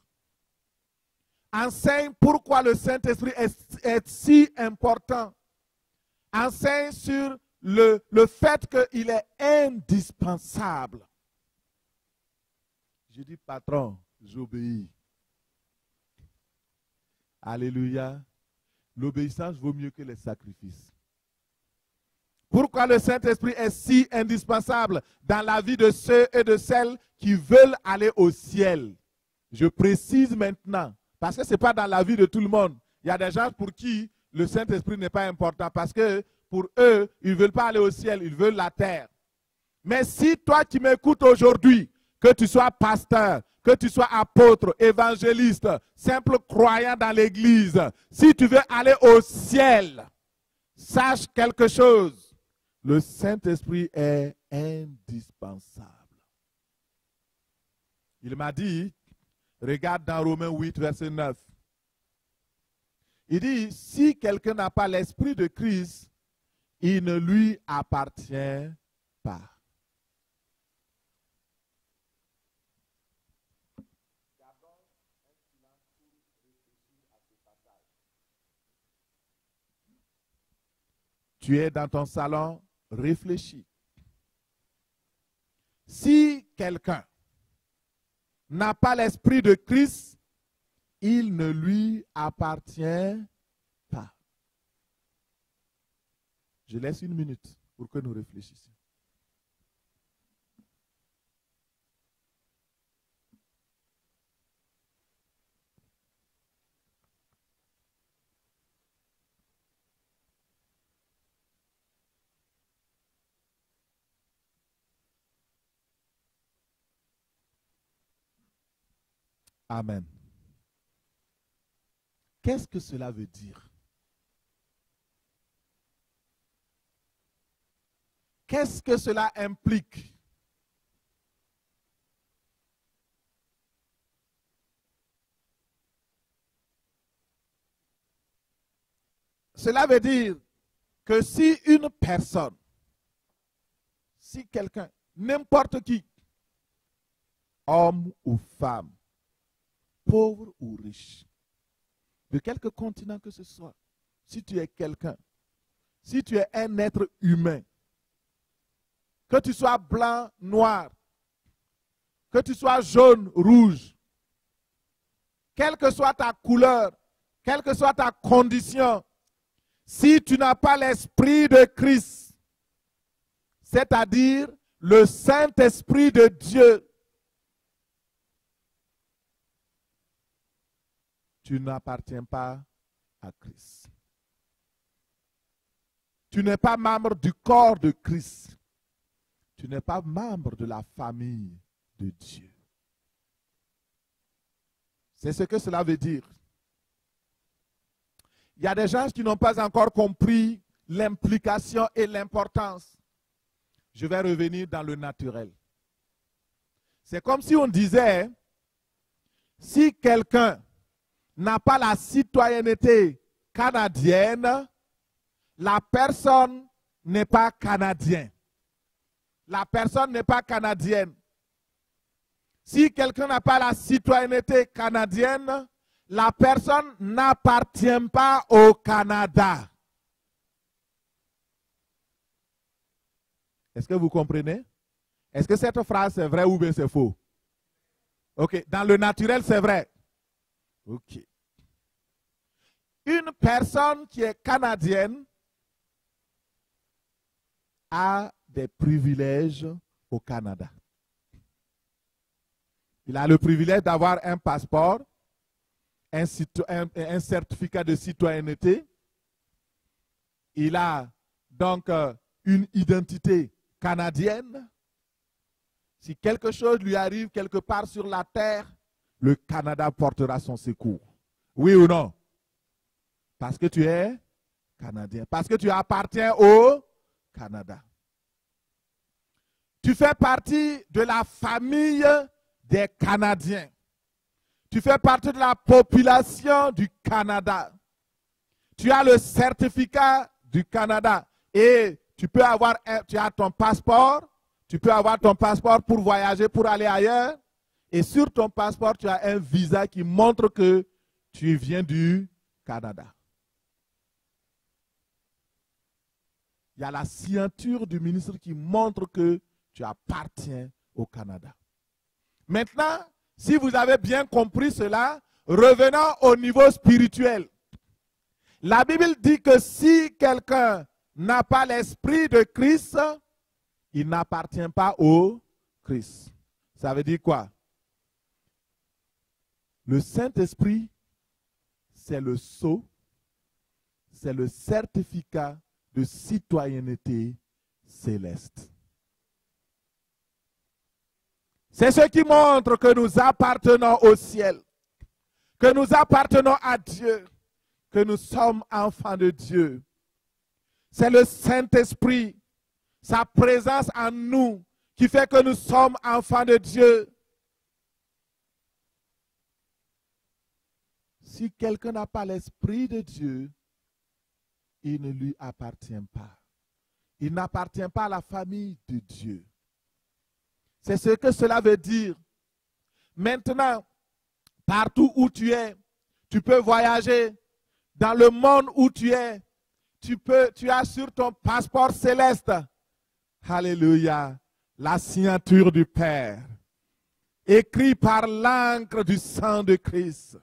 Enseigne pourquoi le Saint-Esprit est si important. Enseigne sur le fait qu'il est indispensable. Je dis, patron, j'obéis. Alléluia. L'obéissance vaut mieux que les sacrifices. Pourquoi le Saint-Esprit est si indispensable dans la vie de ceux et de celles qui veulent aller au ciel? Je précise maintenant, parce que ce n'est pas dans la vie de tout le monde. Il y a des gens pour qui le Saint-Esprit n'est pas important, parce que pour eux, ils ne veulent pas aller au ciel, ils veulent la terre. Mais si toi qui m'écoutes aujourd'hui, que tu sois pasteur, que tu sois apôtre, évangéliste, simple croyant dans l'église, si tu veux aller au ciel, sache quelque chose. Le Saint-Esprit est indispensable. Il m'a dit, regarde dans Romains 8, verset 9. Il dit, si quelqu'un n'a pas l'Esprit de Christ, il ne lui appartient pas. Tu es dans ton salon, réfléchis. Si quelqu'un n'a pas l'Esprit de Christ, il ne lui appartient pas. Je laisse une minute pour que nous réfléchissions. Amen. Qu'est-ce que cela veut dire? Qu'est-ce que cela implique? Cela veut dire que si une personne, si quelqu'un, n'importe qui, homme ou femme, pauvre ou riche, de quelque continent que ce soit, si tu es quelqu'un, si tu es un être humain, que tu sois blanc, noir, que tu sois jaune, rouge, quelle que soit ta couleur, quelle que soit ta condition, si tu n'as pas l'Esprit de Christ, c'est-à-dire le Saint-Esprit de Dieu, tu n'appartiens pas à Christ. Tu n'es pas membre du corps de Christ. Tu n'es pas membre de la famille de Dieu. C'est ce que cela veut dire. Il y a des gens qui n'ont pas encore compris l'implication et l'importance. Je vais revenir dans le naturel. C'est comme si on disait, si quelqu'un n'a pas la citoyenneté canadienne, la personne n'est pas canadienne. La personne n'est pas canadienne. Si quelqu'un n'a pas la citoyenneté canadienne, la personne n'appartient pas au Canada. Est-ce que vous comprenez? Est-ce que cette phrase est vraie ou bien c'est faux? Ok, dans le naturel, c'est vrai. Ok. Une personne qui est canadienne a des privilèges au Canada. Il a le privilège d'avoir un passeport, un certificat de citoyenneté. Il a donc une identité canadienne. Si quelque chose lui arrive quelque part sur la terre, le Canada portera son secours. Oui ou non? Parce que tu es Canadien. Parce que tu appartiens au Canada. Tu fais partie de la famille des Canadiens. Tu fais partie de la population du Canada. Tu as le certificat du Canada et tu peux avoir tu as ton passeport. Tu peux avoir ton passeport pour voyager, pour aller ailleurs. Et sur ton passeport, tu as un visa qui montre que tu viens du Canada. Il y a la signature du ministre qui montre que tu appartiens au Canada. Maintenant, si vous avez bien compris cela, revenons au niveau spirituel. La Bible dit que si quelqu'un n'a pas l'Esprit de Christ, il n'appartient pas au Christ. Ça veut dire quoi? Le Saint-Esprit, c'est le sceau, c'est le certificat de citoyenneté céleste. C'est ce qui montre que nous appartenons au ciel, que nous appartenons à Dieu, que nous sommes enfants de Dieu. C'est le Saint-Esprit, sa présence en nous, qui fait que nous sommes enfants de Dieu. Si quelqu'un n'a pas l'Esprit de Dieu, il ne lui appartient pas. Il n'appartient pas à la famille de Dieu. C'est ce que cela veut dire. Maintenant, partout où tu es, tu peux voyager. Dans le monde où tu es, tu as sur ton passeport céleste, alléluia, la signature du Père, écrit par l'encre du sang de Christ.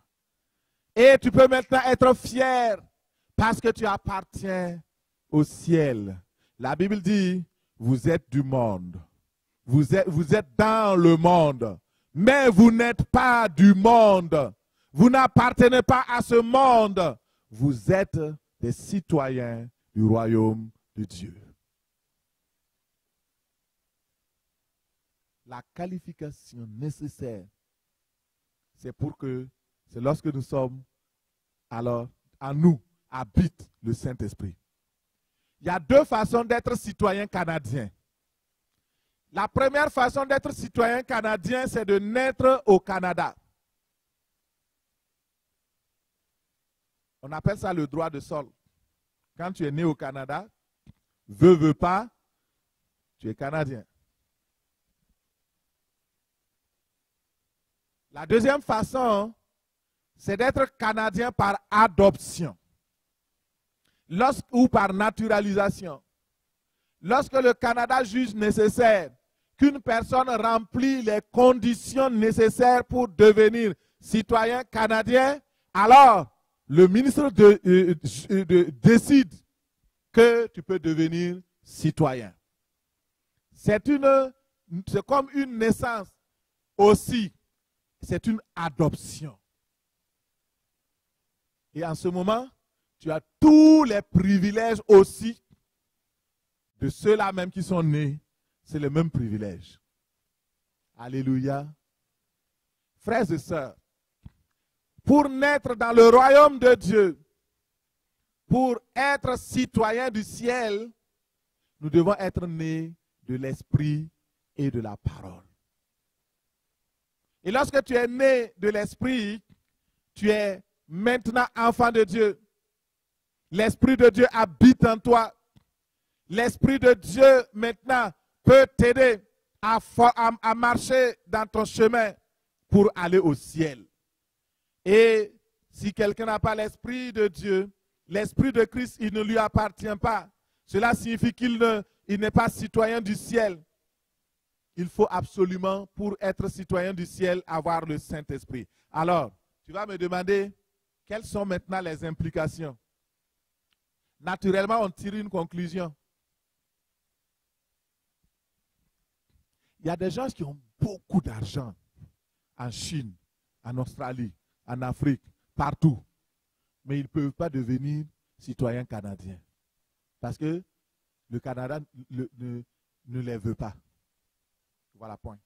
Et tu peux maintenant être fier parce que tu appartiens au ciel. La Bible dit, vous êtes du monde. Vous êtes dans le monde, mais vous n'êtes pas du monde. Vous n'appartenez pas à ce monde. Vous êtes des citoyens du royaume de Dieu. La qualification nécessaire, c'est lorsque nous sommes, alors en nous habite le Saint-Esprit. Il y a deux façons d'être citoyen canadien. La première façon d'être citoyen canadien, c'est de naître au Canada. On appelle ça le droit de sol. Quand tu es né au Canada, veux pas, tu es Canadien. La deuxième façon, c'est d'être Canadien par adoption ou par naturalisation. Lorsque le Canada juge nécessaire qu'une personne remplit les conditions nécessaires pour devenir citoyen canadien, alors le ministre décide que tu peux devenir citoyen. C'est comme une naissance aussi. C'est une adoption. Et en ce moment, tu as tous les privilèges aussi de ceux-là même qui sont nés. C'est le même privilège. Alléluia. Frères et sœurs, pour naître dans le royaume de Dieu, pour être citoyen du ciel, nous devons être nés de l'esprit et de la parole. Et lorsque tu es né de l'esprit, tu es maintenant enfant de Dieu. L'esprit de Dieu habite en toi. L'esprit de Dieu maintenant peut t'aider à marcher dans ton chemin pour aller au ciel. Et si quelqu'un n'a pas l'esprit de Dieu, l'esprit de Christ, il ne lui appartient pas. Cela signifie qu'il n'est pas citoyen du ciel. Il faut absolument, pour être citoyen du ciel, avoir le Saint-Esprit. Alors, tu vas me demander, quelles sont maintenant les implications? Naturellement, on tire une conclusion. Il y a des gens qui ont beaucoup d'argent en Chine, en Australie, en Afrique, partout. Mais ils ne peuvent pas devenir citoyens canadiens. Parce que le Canada ne les veut pas. Voilà, point.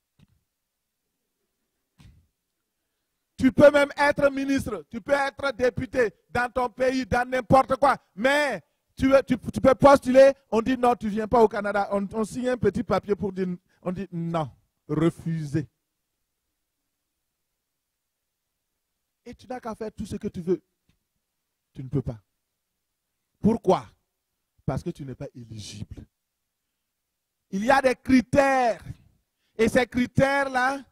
Tu peux même être ministre, tu peux être député dans ton pays, dans n'importe quoi. Mais tu peux postuler, on dit non, tu ne viens pas au Canada. On signe un petit papier pour dire, on dit non, refusé. Et tu n'as qu'à faire tout ce que tu veux. Tu ne peux pas. Pourquoi? Parce que tu n'es pas éligible. Il y a des critères. Et ces critères-là,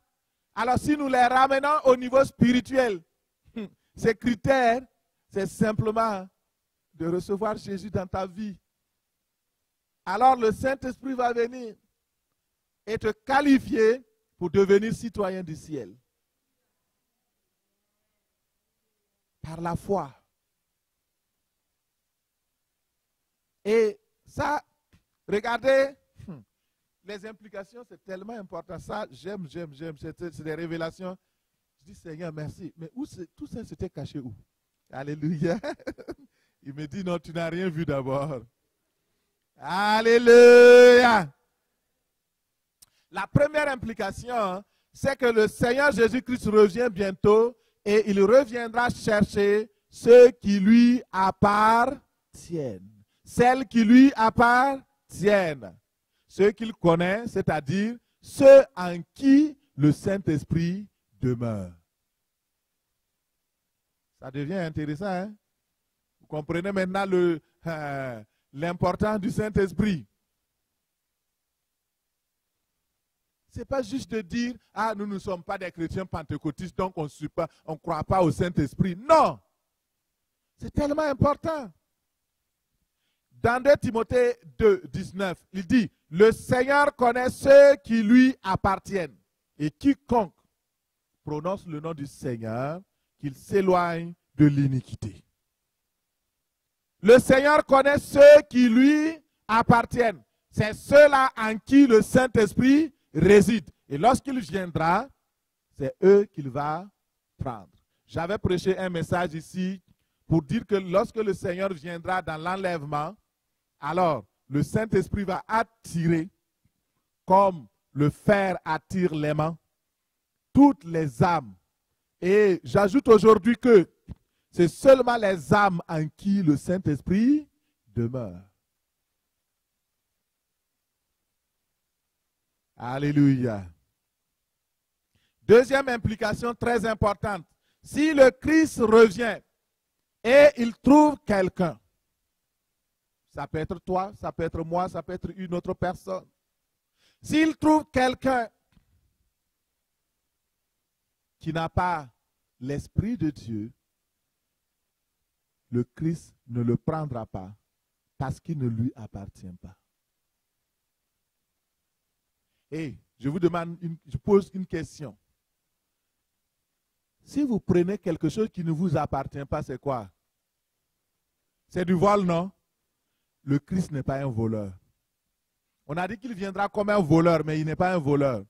alors si nous les ramenons au niveau spirituel, ces critères, c'est simplement de recevoir Jésus dans ta vie. Alors le Saint-Esprit va venir et te qualifier pour devenir citoyen du ciel. Par la foi. Et ça, regardez, les implications, c'est tellement important. Ça, j'aime. C'est des révélations. Je dis, Seigneur, merci. Mais tout ça, c'était caché où? Alléluia. Il me dit, non, tu n'as rien vu d'abord. Alléluia. La première implication, c'est que le Seigneur Jésus-Christ revient bientôt et il reviendra chercher ceux qui lui appartiennent. Celles qui lui appartiennent. Ceux qu'il connaît, c'est-à-dire ceux en qui le Saint-Esprit demeure. Ça devient intéressant, hein? Vous comprenez maintenant l'importance du Saint-Esprit. Ce n'est pas juste de dire, ah, nous ne sommes pas des chrétiens pentecôtistes, donc on ne croit pas au Saint-Esprit. Non! C'est tellement important. Dans 2 Timothée 2, 19, il dit, le Seigneur connaît ceux qui lui appartiennent. Et quiconque prononce le nom du Seigneur, qu'il s'éloigne de l'iniquité. Le Seigneur connaît ceux qui lui appartiennent. C'est ceux-là en qui le Saint-Esprit réside. Et lorsqu'il viendra, c'est eux qu'il va prendre. J'avais prêché un message ici pour dire que lorsque le Seigneur viendra dans l'enlèvement, alors le Saint-Esprit va attirer, comme le fer attire l'aimant, toutes les âmes. Et j'ajoute aujourd'hui que c'est seulement les âmes en qui le Saint-Esprit demeure. Alléluia. Deuxième implication très importante. Si le Christ revient et il trouve quelqu'un, ça peut être toi, ça peut être moi, ça peut être une autre personne. S'il trouve quelqu'un qui n'a pas l'Esprit de Dieu, le Christ ne le prendra pas parce qu'il ne lui appartient pas. Et je vous demande, je pose une question. Si vous prenez quelque chose qui ne vous appartient pas, c'est quoi? C'est du vol, non? Le Christ n'est pas un voleur. On a dit qu'il viendra comme un voleur, mais il n'est pas un voleur.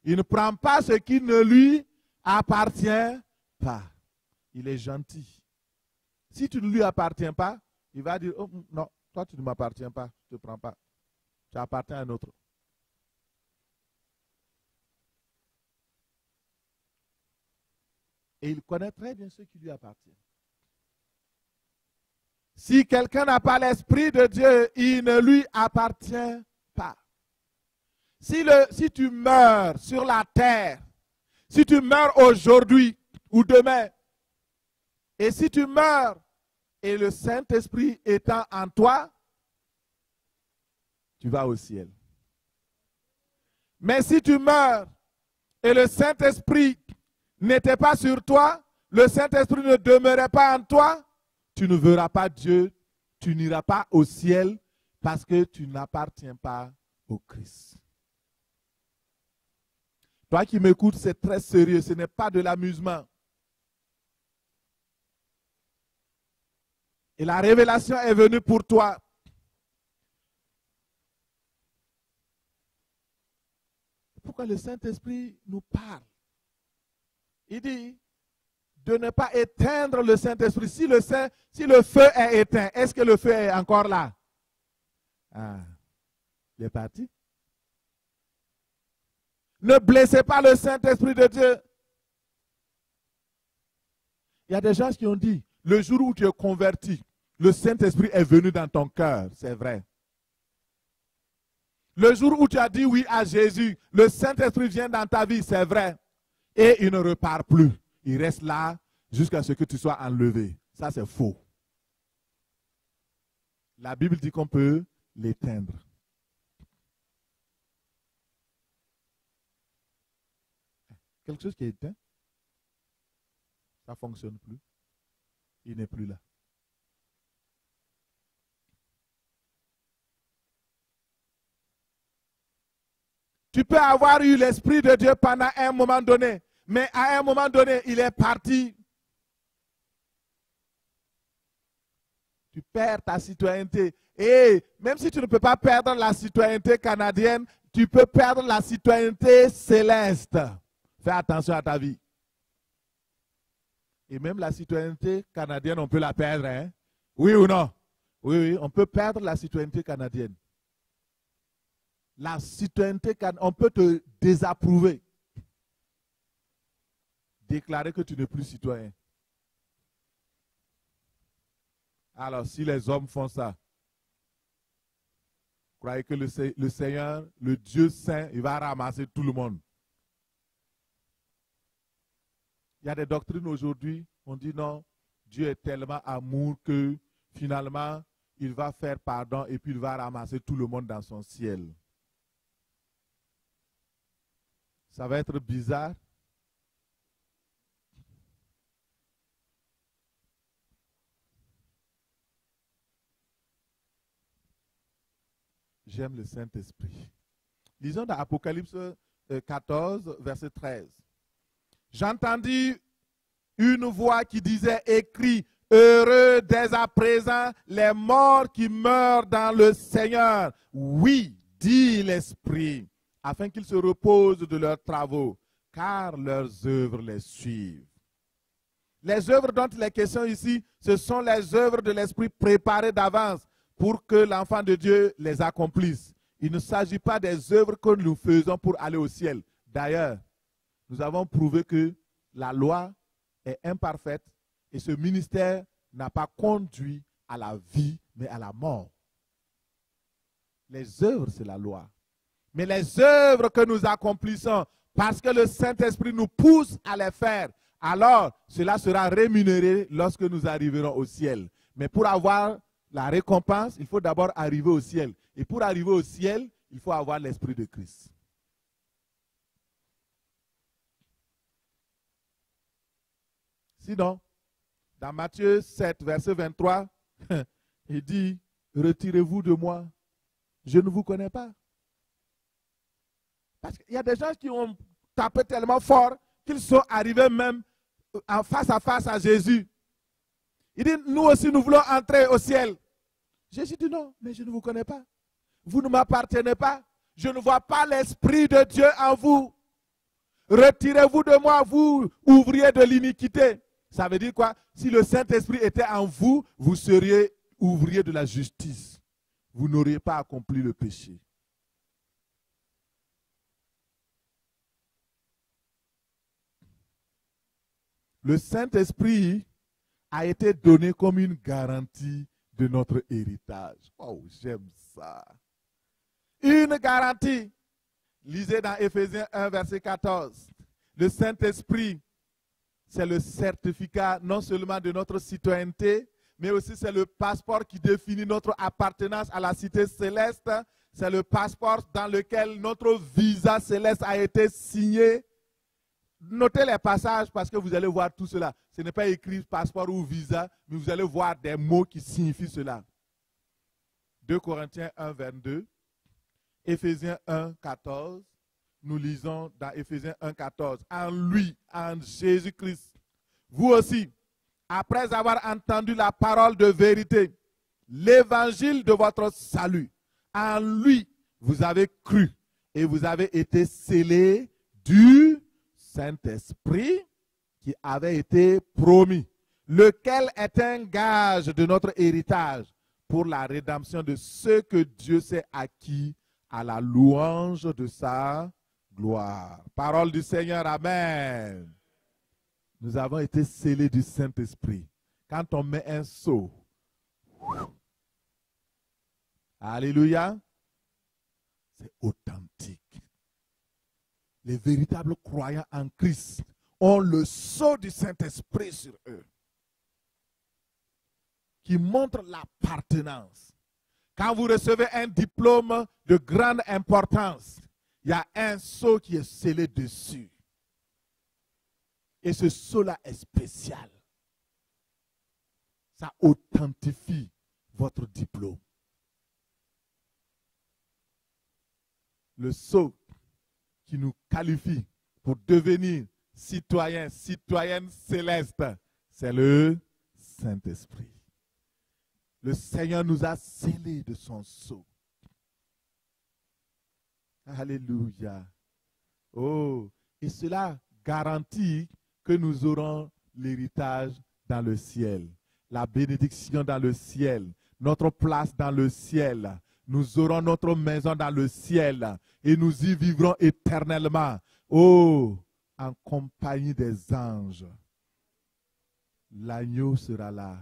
Il ne prend pas ce qui ne lui appartient pas. Il est gentil. Si tu ne lui appartiens pas, il va dire, oh, non, toi tu ne m'appartiens pas, je ne te prends pas. Tu appartiens à un autre. Et il connaît très bien ce qui lui appartient. Si quelqu'un n'a pas l'Esprit de Dieu, il ne lui appartient pas. Si tu meurs sur la terre, si tu meurs aujourd'hui ou demain, et si tu meurs et le Saint-Esprit étant en toi, tu vas au ciel. Mais si tu meurs et le Saint-Esprit n'était pas sur toi, le Saint-Esprit ne demeurait pas en toi, tu ne verras pas Dieu, tu n'iras pas au ciel parce que tu n'appartiens pas au Christ. Toi qui m'écoutes, c'est très sérieux, ce n'est pas de l'amusement. Et la révélation est venue pour toi. Pourquoi le Saint-Esprit nous parle? Il dit de ne pas éteindre le Saint-Esprit. Si le feu est éteint, est-ce que le feu est encore là? Ah, il est parti. Ne blessez pas le Saint-Esprit de Dieu. Il y a des gens qui ont dit, le jour où tu es converti, le Saint-Esprit est venu dans ton cœur. C'est vrai. Le jour où tu as dit oui à Jésus, le Saint-Esprit vient dans ta vie. C'est vrai. Et il ne repart plus. Il reste là jusqu'à ce que tu sois enlevé. Ça, c'est faux. La Bible dit qu'on peut l'éteindre. Quelque chose qui est éteint, ça ne fonctionne plus. Il n'est plus là. Tu peux avoir eu l'Esprit de Dieu pendant un moment donné, mais à un moment donné, il est parti. Tu perds ta citoyenneté. Et même si tu ne peux pas perdre la citoyenneté canadienne, tu peux perdre la citoyenneté céleste. Fais attention à ta vie. Et même la citoyenneté canadienne, on peut la perdre. Hein? Oui ou non? Oui, oui, on peut perdre la citoyenneté canadienne. La citoyenneté canadienne, on peut te désapprouver. Déclarer que tu n'es plus citoyen. Alors, si les hommes font ça, croyez que le Seigneur, le Dieu saint, il va ramasser tout le monde. Il y a des doctrines aujourd'hui, on dit non, Dieu est tellement amour que finalement, il va faire pardon et puis il va ramasser tout le monde dans son ciel. Ça va être bizarre. J'aime le Saint-Esprit. Lisons dans Apocalypse 14, verset 13. J'entendis une voix qui disait, écrit, heureux dès à présent les morts qui meurent dans le Seigneur. Oui, dit l'Esprit, afin qu'ils se reposent de leurs travaux, car leurs œuvres les suivent. Les œuvres dont il est question ici, ce sont les œuvres de l'Esprit préparées d'avance pour que l'enfant de Dieu les accomplisse. Il ne s'agit pas des œuvres que nous faisons pour aller au ciel. D'ailleurs, nous avons prouvé que la loi est imparfaite et ce ministère n'a pas conduit à la vie, mais à la mort. Les œuvres, c'est la loi. Mais les œuvres que nous accomplissons, parce que le Saint-Esprit nous pousse à les faire, alors cela sera rémunéré lorsque nous arriverons au ciel. Mais pour avoir la récompense, il faut d'abord arriver au ciel. Et pour arriver au ciel, il faut avoir l'Esprit de Christ. Sinon, dans Matthieu 7, verset 23, il dit, retirez-vous de moi, je ne vous connais pas. Parce qu'il y a des gens qui ont tapé tellement fort qu'ils sont arrivés même en face à Jésus. Il dit, nous aussi, nous voulons entrer au ciel. Jésus dit, non, mais je ne vous connais pas. Vous ne m'appartenez pas. Je ne vois pas l'Esprit de Dieu en vous. Retirez-vous de moi, vous, ouvriers de l'iniquité. Ça veut dire quoi? Si le Saint-Esprit était en vous, vous seriez ouvriers de la justice. Vous n'auriez pas accompli le péché. Le Saint-Esprit a été donné comme une garantie de notre héritage. Oh, j'aime ça. Une garantie. Lisez dans Éphésiens 1, verset 14. Le Saint-Esprit, c'est le certificat non seulement de notre citoyenneté, mais aussi c'est le passeport qui définit notre appartenance à la cité céleste. C'est le passeport dans lequel notre visa céleste a été signé. Notez les passages parce que vous allez voir tout cela. Ce n'est pas écrit passeport ou visa, mais vous allez voir des mots qui signifient cela. 2 Corinthiens 1, 22. Éphésiens 1, 14. Nous lisons dans Éphésiens 1, 14. En lui, en Jésus-Christ, vous aussi, après avoir entendu la parole de vérité, l'évangile de votre salut, en lui, vous avez cru et vous avez été scellés du Saint-Esprit qui avait été promis, lequel est un gage de notre héritage pour la rédemption de ceux que Dieu s'est acquis à la louange de sa gloire. Parole du Seigneur, amen. Nous avons été scellés du Saint-Esprit. Quand on met un sceau, alléluia, c'est authentique. Les véritables croyants en Christ ont le sceau du Saint-Esprit sur eux, qui montre l'appartenance. Quand vous recevez un diplôme de grande importance, il y a un sceau qui est scellé dessus. Et ce sceau-là est spécial. Ça authentifie votre diplôme. Le sceau qui nous qualifie pour devenir citoyens, citoyennes célestes, c'est le Saint-Esprit. Le Seigneur nous a scellés de son sceau. Alléluia. Oh, et cela garantit que nous aurons l'héritage dans le ciel, la bénédiction dans le ciel, notre place dans le ciel. Nous aurons notre maison dans le ciel et nous y vivrons éternellement. Oh, en compagnie des anges. L'agneau sera là,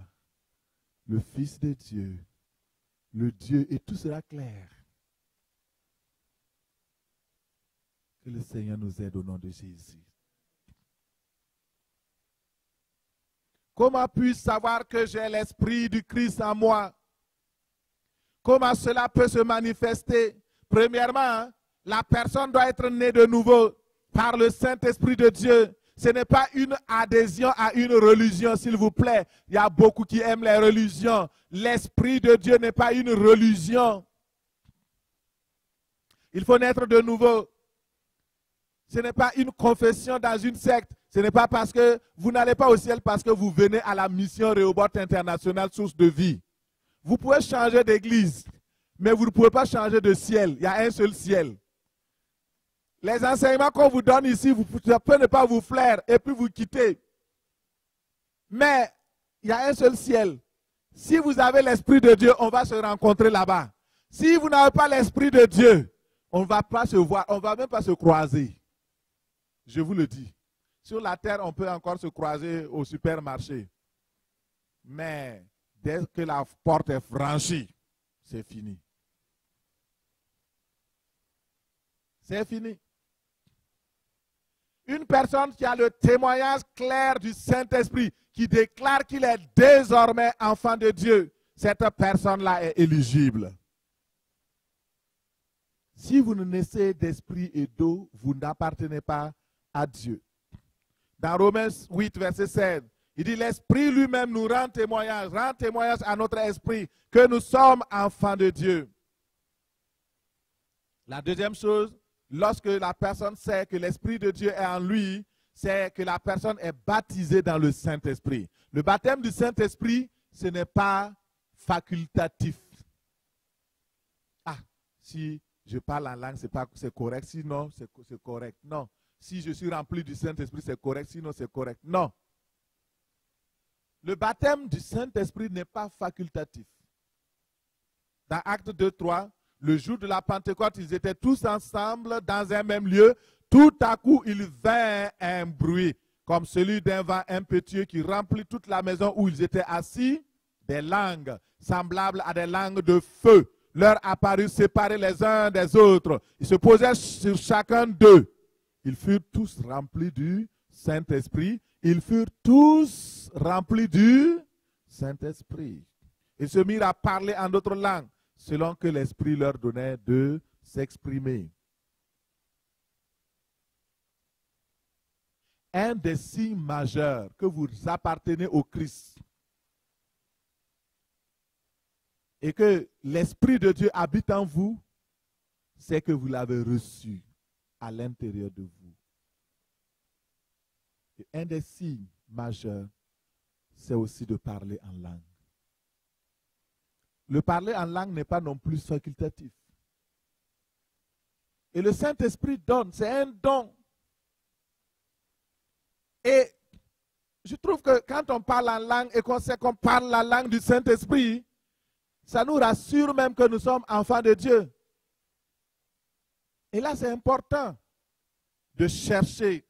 le Fils de Dieu, le Dieu, et tout sera clair. Que le Seigneur nous aide au nom de Jésus. Comment puis-je savoir que j'ai l'Esprit du Christ en moi? Comment cela peut se manifester? Premièrement, la personne doit être née de nouveau par le Saint-Esprit de Dieu. Ce n'est pas une adhésion à une religion, s'il vous plaît. Il y a beaucoup qui aiment les religions. L'Esprit de Dieu n'est pas une religion. Il faut naître de nouveau. Ce n'est pas une confession dans une secte. Ce n'est pas parce que vous n'allez pas au ciel parce que vous venez à la mission Rehoboth International Source de Vie. Vous pouvez changer d'église, mais vous ne pouvez pas changer de ciel. Il y a un seul ciel. Les enseignements qu'on vous donne ici, vous pouvez ne pas vous flaire et puis vous quitter. Mais il y a un seul ciel. Si vous avez l'Esprit de Dieu, on va se rencontrer là-bas. Si vous n'avez pas l'Esprit de Dieu, on ne va pas se voir, on ne va même pas se croiser. Je vous le dis. Sur la terre, on peut encore se croiser au supermarché. Mais dès que la porte est franchie, c'est fini. C'est fini. Une personne qui a le témoignage clair du Saint-Esprit, qui déclare qu'il est désormais enfant de Dieu, cette personne-là est éligible. Si vous ne naissez d'esprit et d'eau, vous n'appartenez pas à Dieu. Dans Romains 8, verset 16, Il dit, l'Esprit lui-même nous rend témoignage à notre esprit que nous sommes enfants de Dieu. La deuxième chose, lorsque la personne sait que l'Esprit de Dieu est en lui, c'est que la personne est baptisée dans le Saint-Esprit. Le baptême du Saint-Esprit, ce n'est pas facultatif. Ah, si je parle en langue, c'est correct. Sinon, c'est correct. Non. Si je suis rempli du Saint-Esprit, c'est correct. Sinon, c'est correct. Non. Le baptême du Saint-Esprit n'est pas facultatif. Dans Actes 2:3, le jour de la Pentecôte, ils étaient tous ensemble dans un même lieu. Tout à coup, il vint un bruit, comme celui d'un vent impétueux qui remplit toute la maison où ils étaient assis. Des langues semblables à des langues de feu leur apparurent séparées les uns des autres. Ils se posèrent sur chacun d'eux. Ils furent tous remplis du Saint-Esprit. Ils furent tous remplis du Saint-Esprit. Ils se mirent à parler en d'autres langues, selon que l'Esprit leur donnait de s'exprimer. Un des signes majeurs que vous appartenez au Christ et que l'Esprit de Dieu habite en vous, c'est que vous l'avez reçu à l'intérieur de vous. Et un des signes majeurs, c'est aussi de parler en langue. Le parler en langue n'est pas non plus facultatif. Et le Saint-Esprit donne, c'est un don. Et je trouve que quand on parle en langue et qu'on sait qu'on parle la langue du Saint-Esprit, ça nous rassure même que nous sommes enfants de Dieu. Et là, c'est important de chercher,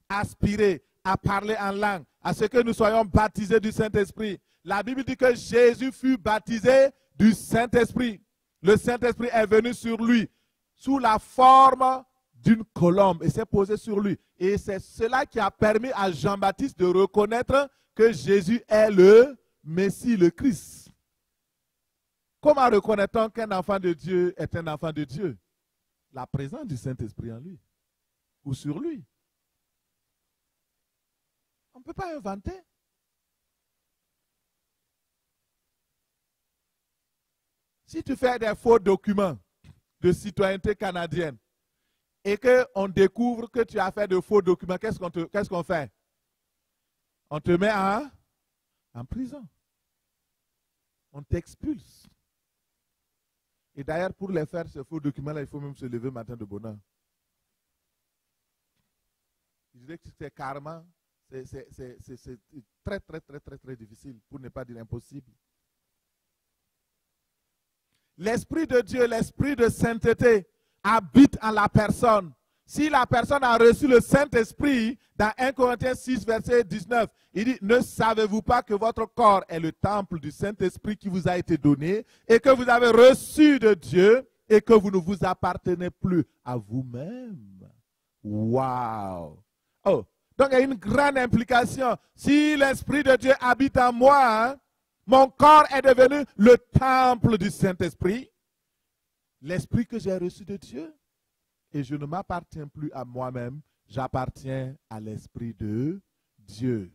aspirer à parler en langue, à ce que nous soyons baptisés du Saint-Esprit. La Bible dit que Jésus fut baptisé du Saint-Esprit. Le Saint-Esprit est venu sur lui sous la forme d'une colombe et s'est posé sur lui. Et c'est cela qui a permis à Jean-Baptiste de reconnaître que Jésus est le Messie, le Christ. Comment reconnaît-on qu'un enfant de Dieu est un enfant de Dieu? La présence du Saint-Esprit en lui ou sur lui. On ne peut pas inventer. Si tu fais des faux documents de citoyenneté canadienne et qu'on découvre que tu as fait de faux documents, qu'est-ce qu'on fait? On te met en prison. On t'expulse. Et d'ailleurs, pour les faire, ces faux documents-là, il faut même se lever matin de bonne heure. Je dirais que c'est carrément, c'est très, très, très, très, très difficile, pour ne pas dire impossible. L'Esprit de Dieu, l'Esprit de sainteté habite en la personne. Si la personne a reçu le Saint-Esprit, dans 1 Corinthiens 6, verset 19, il dit, ne savez-vous pas que votre corps est le temple du Saint-Esprit qui vous a été donné et que vous avez reçu de Dieu et que vous ne vous appartenez plus à vous-même? Waouh! Oh, donc il y a une grande implication. Si l'Esprit de Dieu habite en moi, mon corps est devenu le temple du Saint-Esprit, l'Esprit que j'ai reçu de Dieu, et je ne m'appartiens plus à moi-même, j'appartiens à l'Esprit de Dieu.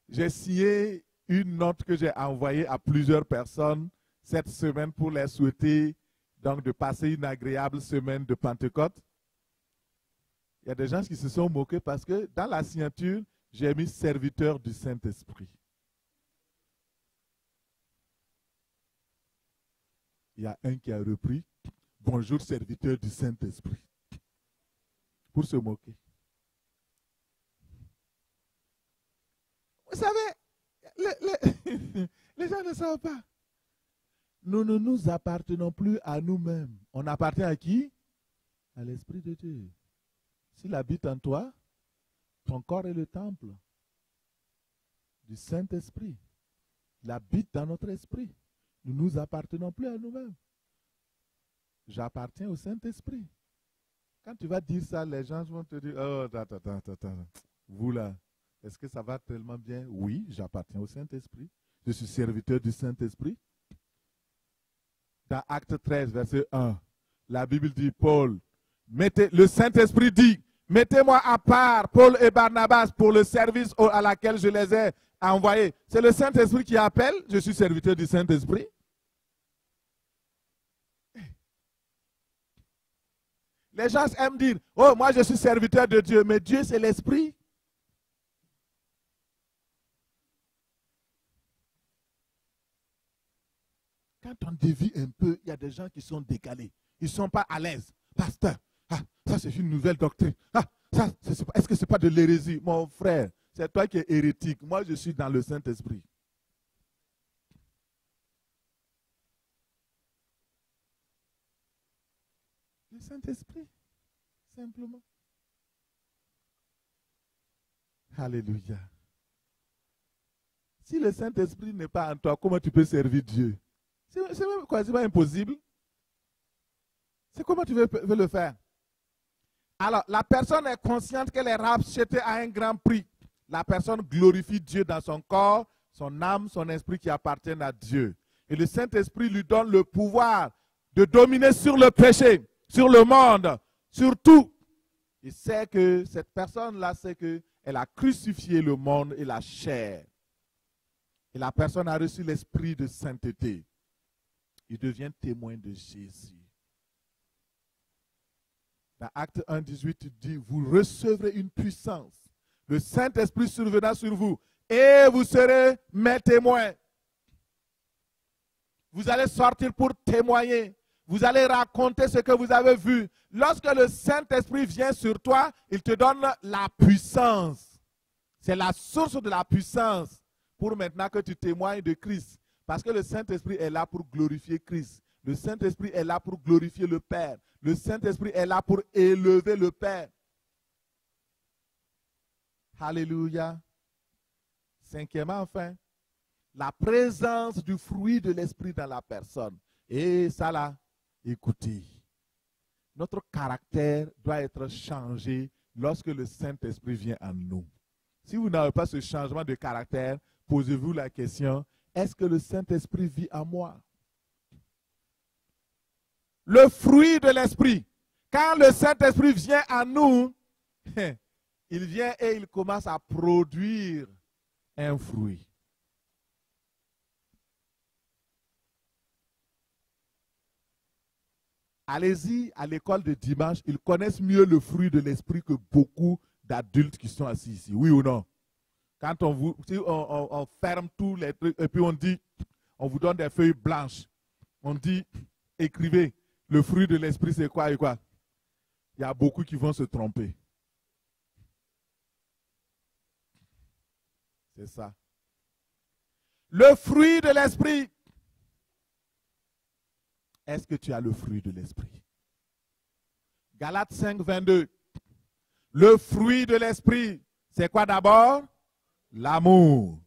J'ai signé une note que j'ai envoyée à plusieurs personnes cette semaine pour les souhaiter donc de passer une agréable semaine de Pentecôte. Il y a des gens qui se sont moqués parce que dans la signature, j'ai mis serviteur du Saint-Esprit. Il y a un qui a repris, bonjour serviteur du Saint-Esprit. Pour se moquer. Vous savez, les gens ne savent pas. Nous ne nous appartenons plus à nous-mêmes. On appartient à qui? À l'Esprit de Dieu. S'il habite en toi, ton corps est le temple du Saint-Esprit. Il habite dans notre esprit. Nous ne nous appartenons plus à nous-mêmes. J'appartiens au Saint-Esprit. Quand tu vas dire ça, les gens vont te dire, oh, attends. Vous là, est-ce que ça va tellement bien? Oui, j'appartiens au Saint-Esprit. Je suis serviteur du Saint-Esprit. Dans Acte 13, verset 1, la Bible dit, Paul, le Saint-Esprit dit, Mettez-moi à part Paul et Barnabas pour le service à laquelle je les ai envoyés. C'est le Saint-Esprit qui appelle. Je suis serviteur du Saint-Esprit. Les gens aiment dire, oh, moi je suis serviteur de Dieu, mais Dieu c'est l'Esprit. Quand on dévie un peu, il y a des gens qui sont décalés. Ils ne sont pas à l'aise. Pasteur, ça c'est une nouvelle doctrine. Est-ce que ce n'est pas de l'hérésie? Mon frère, c'est toi qui es hérétique. Moi je suis dans le Saint-Esprit. Le Saint-Esprit, simplement. Alléluia. Si le Saint-Esprit n'est pas en toi, comment tu peux servir Dieu? C'est même quasiment impossible. C'est comment tu veux le faire? Alors, la personne est consciente qu'elle est rachetée à un grand prix. La personne glorifie Dieu dans son corps, son âme, son esprit qui appartiennent à Dieu. Et le Saint-Esprit lui donne le pouvoir de dominer sur le péché, sur le monde, sur tout. Il sait que cette personne-là sait qu'elle a crucifié le monde et la chair. Et la personne a reçu l'esprit de sainteté. Il devient témoin de Jésus. Dans Acte 1, 18, il dit, vous recevrez une puissance. Le Saint-Esprit survenant sur vous et vous serez mes témoins. Vous allez sortir pour témoigner. Vous allez raconter ce que vous avez vu. Lorsque le Saint-Esprit vient sur toi, il te donne la puissance. C'est la source de la puissance pour maintenant que tu témoignes de Christ. Parce que le Saint-Esprit est là pour glorifier Christ. Le Saint-Esprit est là pour glorifier le Père. Le Saint-Esprit est là pour élever le Père. Alléluia. Cinquièmement, enfin, la présence du fruit de l'Esprit dans la personne. Et ça là, écoutez, notre caractère doit être changé lorsque le Saint-Esprit vient en nous. Si vous n'avez pas ce changement de caractère, posez-vous la question, est-ce que le Saint-Esprit vit en moi? Le fruit de l'Esprit. Quand le Saint-Esprit vient en nous, il vient et il commence à produire un fruit. Allez-y à l'école de dimanche, ils connaissent mieux le fruit de l'Esprit que beaucoup d'adultes qui sont assis ici. Oui ou non? Quand on ferme tous les trucs et puis on dit, on vous donne des feuilles blanches. On dit, écrivez, le fruit de l'Esprit c'est quoi et quoi? Il y a beaucoup qui vont se tromper. C'est ça. Le fruit de l'Esprit. Est-ce que tu as le fruit de l'Esprit? Galates 5, 22. Le fruit de l'Esprit, c'est quoi d'abord? L'amour.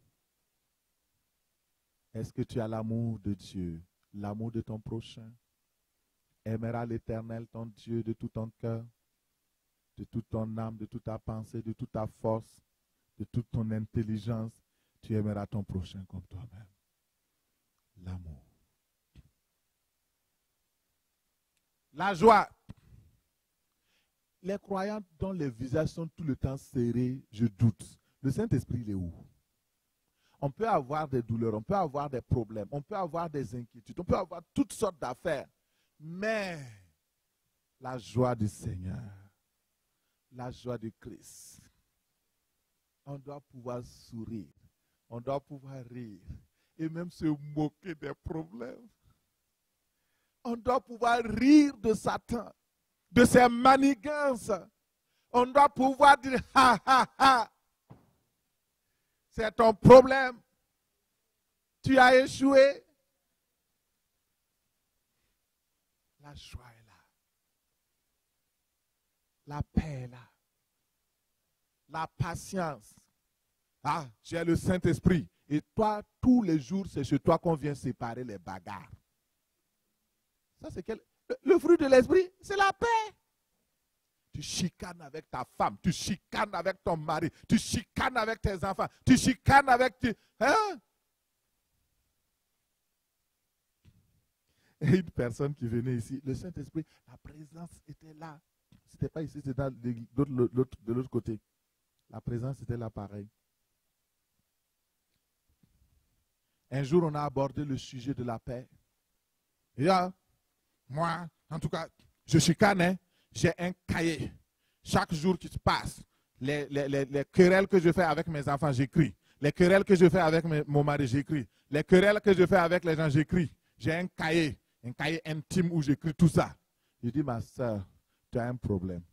Est-ce que tu as l'amour de Dieu? L'amour de ton prochain? Aimeras l'Éternel, ton Dieu, de tout ton cœur, de toute ton âme, de toute ta pensée, de toute ta force, de toute ton intelligence. Tu aimeras ton prochain comme toi-même. L'amour. La joie. Les croyants dont les visages sont tout le temps serrés, je doute. Le Saint-Esprit, il est où? On peut avoir des douleurs, on peut avoir des problèmes, on peut avoir des inquiétudes, on peut avoir toutes sortes d'affaires. Mais la joie du Seigneur, la joie du Christ, on doit pouvoir sourire, on doit pouvoir rire et même se moquer des problèmes. On doit pouvoir rire de Satan, de ses manigances. On doit pouvoir dire, ha, ha, ha. C'est ton problème. Tu as échoué. La joie est là. La paix est là. La patience. Ah, j'ai le Saint-Esprit. Et toi, tous les jours, c'est chez toi qu'on vient séparer les bagarres. Ça, c'est le fruit de l'Esprit, c'est la paix. Tu chicanes avec ta femme, tu chicanes avec ton mari, tu chicanes avec tes enfants, tu chicanes avec tes... Hein? Et une personne qui venait ici, le Saint-Esprit, la présence était là. C'était pas ici, c'était de l'autre côté. La présence était là pareil. Un jour, on a abordé le sujet de la paix. Et là, moi, en tout cas, je suis canet, j'ai un cahier. Chaque jour qui se passe, les querelles que je fais avec mes enfants, j'écris. Les querelles que je fais avec mon mari, j'écris. Les querelles que je fais avec les gens, j'écris. J'ai un cahier intime où j'écris tout ça. Je dis, ma soeur, tu as un problème.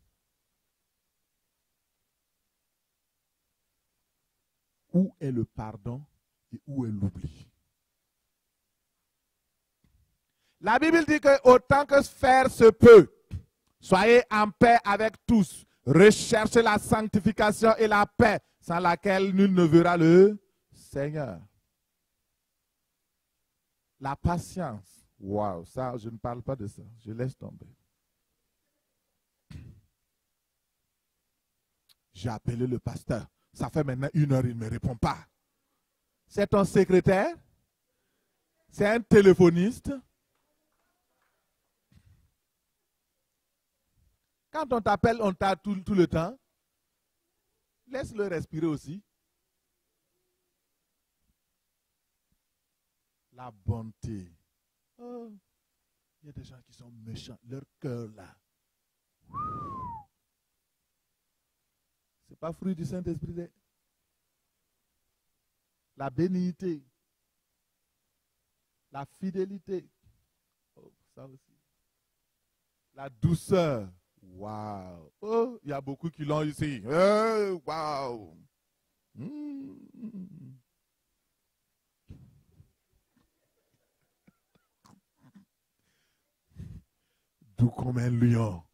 Où est le pardon et où est l'oubli? La Bible dit que autant que faire se peut, soyez en paix avec tous. Recherchez la sanctification et la paix, sans laquelle nul ne verra le Seigneur. La patience. Waouh, ça, je ne parle pas de ça. Je laisse tomber. J'ai appelé le pasteur. Ça fait maintenant 1 heure, il ne me répond pas. C'est ton secrétaire? C'est un téléphoniste? Quand on t'appelle, on t'a tout le temps. Laisse-le respirer aussi. La bonté. Oh, il y a des gens qui sont méchants. Leur cœur là. C'est pas fruit du Saint-Esprit. La bénignité. La fidélité. Oh, ça aussi. La douceur. Waouh. Oh, il y a beaucoup qui l'ont ici. Oh, waouh. Doux comme un lion.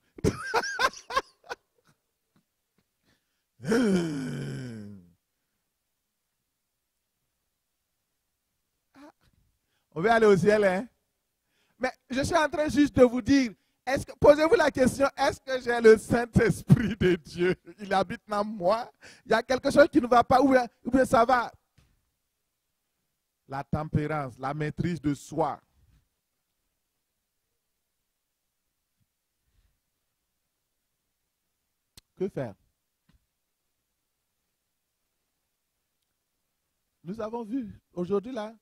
On va aller au ciel, hein? Mais je suis en train juste de vous dire, posez-vous la question, est-ce que j'ai le Saint-Esprit de Dieu? Il habite dans moi? Il y a quelque chose qui ne va pas, ou bien ça va? La tempérance, la maîtrise de soi. Que faire? Nous avons vu, aujourd'hui là,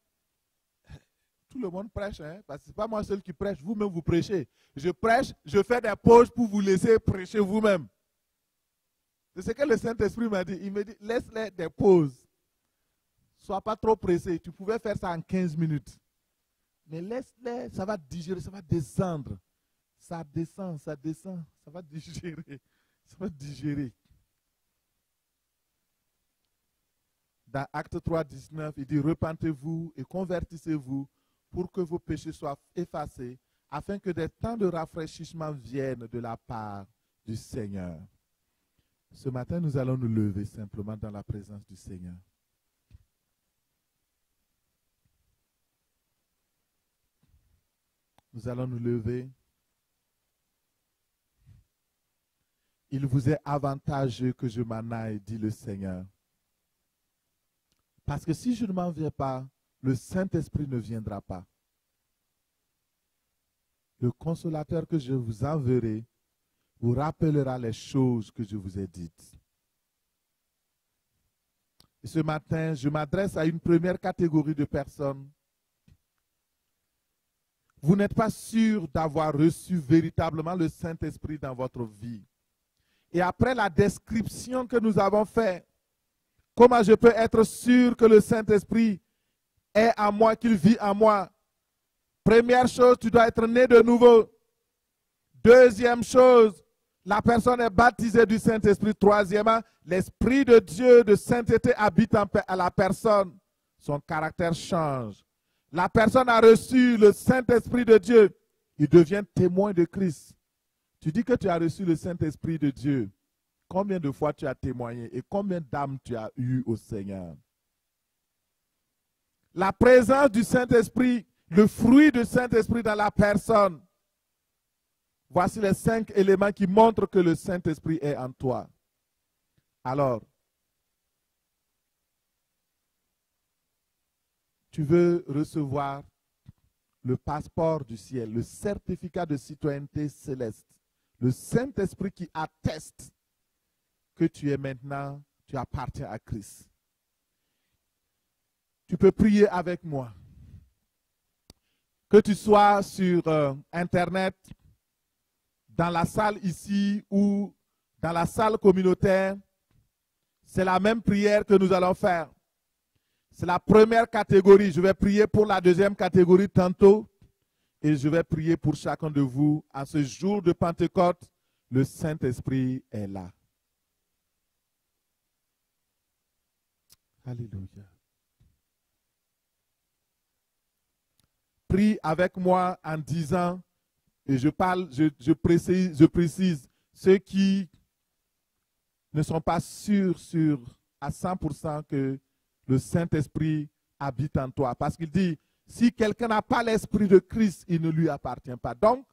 tout le monde prêche, hein, parce que ce n'est pas moi seul qui prêche, vous-même vous prêchez. Je prêche, je fais des pauses pour vous laisser prêcher vous-même. C'est ce que le Saint-Esprit m'a dit. Il me dit, laisse-les des pauses. Sois pas trop pressé. Tu pouvais faire ça en 15 minutes. Mais laisse-les, ça va digérer, ça va descendre. Ça descend, ça descend, ça va digérer. Ça va digérer. Dans Acte 3, 19, il dit, repentez-vous et convertissez-vous pour que vos péchés soient effacés, afin que des temps de rafraîchissement viennent de la part du Seigneur. Ce matin, nous allons nous lever simplement dans la présence du Seigneur. Nous allons nous lever. Il vous est avantageux que je m'en aille, dit le Seigneur. Parce que si je ne m'en viens pas, le Saint-Esprit ne viendra pas. Le consolateur que je vous enverrai vous rappellera les choses que je vous ai dites. Et ce matin, je m'adresse à une première catégorie de personnes. Vous n'êtes pas sûr d'avoir reçu véritablement le Saint-Esprit dans votre vie. Et après la description que nous avons faite, comment je peux être sûr que le Saint-Esprit est en moi, qu'il vit en moi? Première chose, tu dois être né de nouveau. Deuxième chose, la personne est baptisée du Saint-Esprit. Troisièmement, l'Esprit de Dieu de sainteté habite à la personne. Son caractère change. La personne a reçu le Saint-Esprit de Dieu. Il devient témoin de Christ. Tu dis que tu as reçu le Saint-Esprit de Dieu. Combien de fois tu as témoigné et combien d'âmes tu as eues au Seigneur? La présence du Saint-Esprit, le fruit du Saint-Esprit dans la personne. Voici les 5 éléments qui montrent que le Saint-Esprit est en toi. Alors, tu veux recevoir le passeport du ciel, le certificat de citoyenneté céleste, Le Saint-Esprit qui atteste que tu es maintenant, tu appartiens à Christ. Tu peux prier avec moi. Que tu sois sur Internet, dans la salle ici ou dans la salle communautaire, c'est la même prière que nous allons faire. C'est la première catégorie. Je vais prier pour la deuxième catégorie tantôt. Et je vais prier pour chacun de vous. À ce jour de Pentecôte, le Saint-Esprit est là. Alléluia. Prie avec moi en disant, et je précise, ceux qui ne sont pas sûrs à 100% que le Saint-Esprit habite en toi. Parce qu'il dit, si quelqu'un n'a pas l'Esprit de Christ, il ne lui appartient pas. Donc,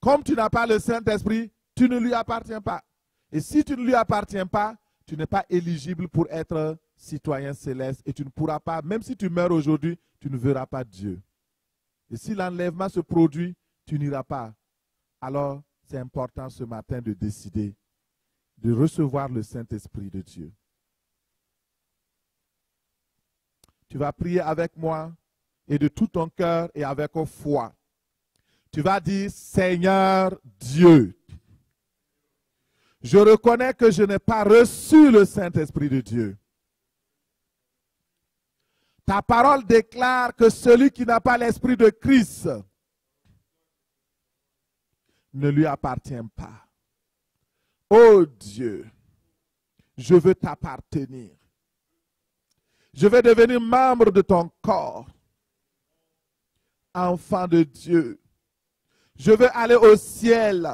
comme tu n'as pas le Saint-Esprit, tu ne lui appartiens pas. Et si tu ne lui appartiens pas, tu n'es pas éligible pour être citoyen céleste. Et tu ne pourras pas, même si tu meurs aujourd'hui, tu ne verras pas Dieu. Et si l'enlèvement se produit, tu n'iras pas. Alors, c'est important ce matin de décider de recevoir le Saint-Esprit de Dieu. Tu vas prier avec moi et de tout ton cœur et avec foi. Tu vas dire, Seigneur Dieu, je reconnais que je n'ai pas reçu le Saint-Esprit de Dieu. Ta parole déclare que celui qui n'a pas l'Esprit de Christ ne lui appartient pas. Oh Dieu, je veux t'appartenir. Je veux devenir membre de ton corps. Enfant de Dieu. Je veux aller au ciel,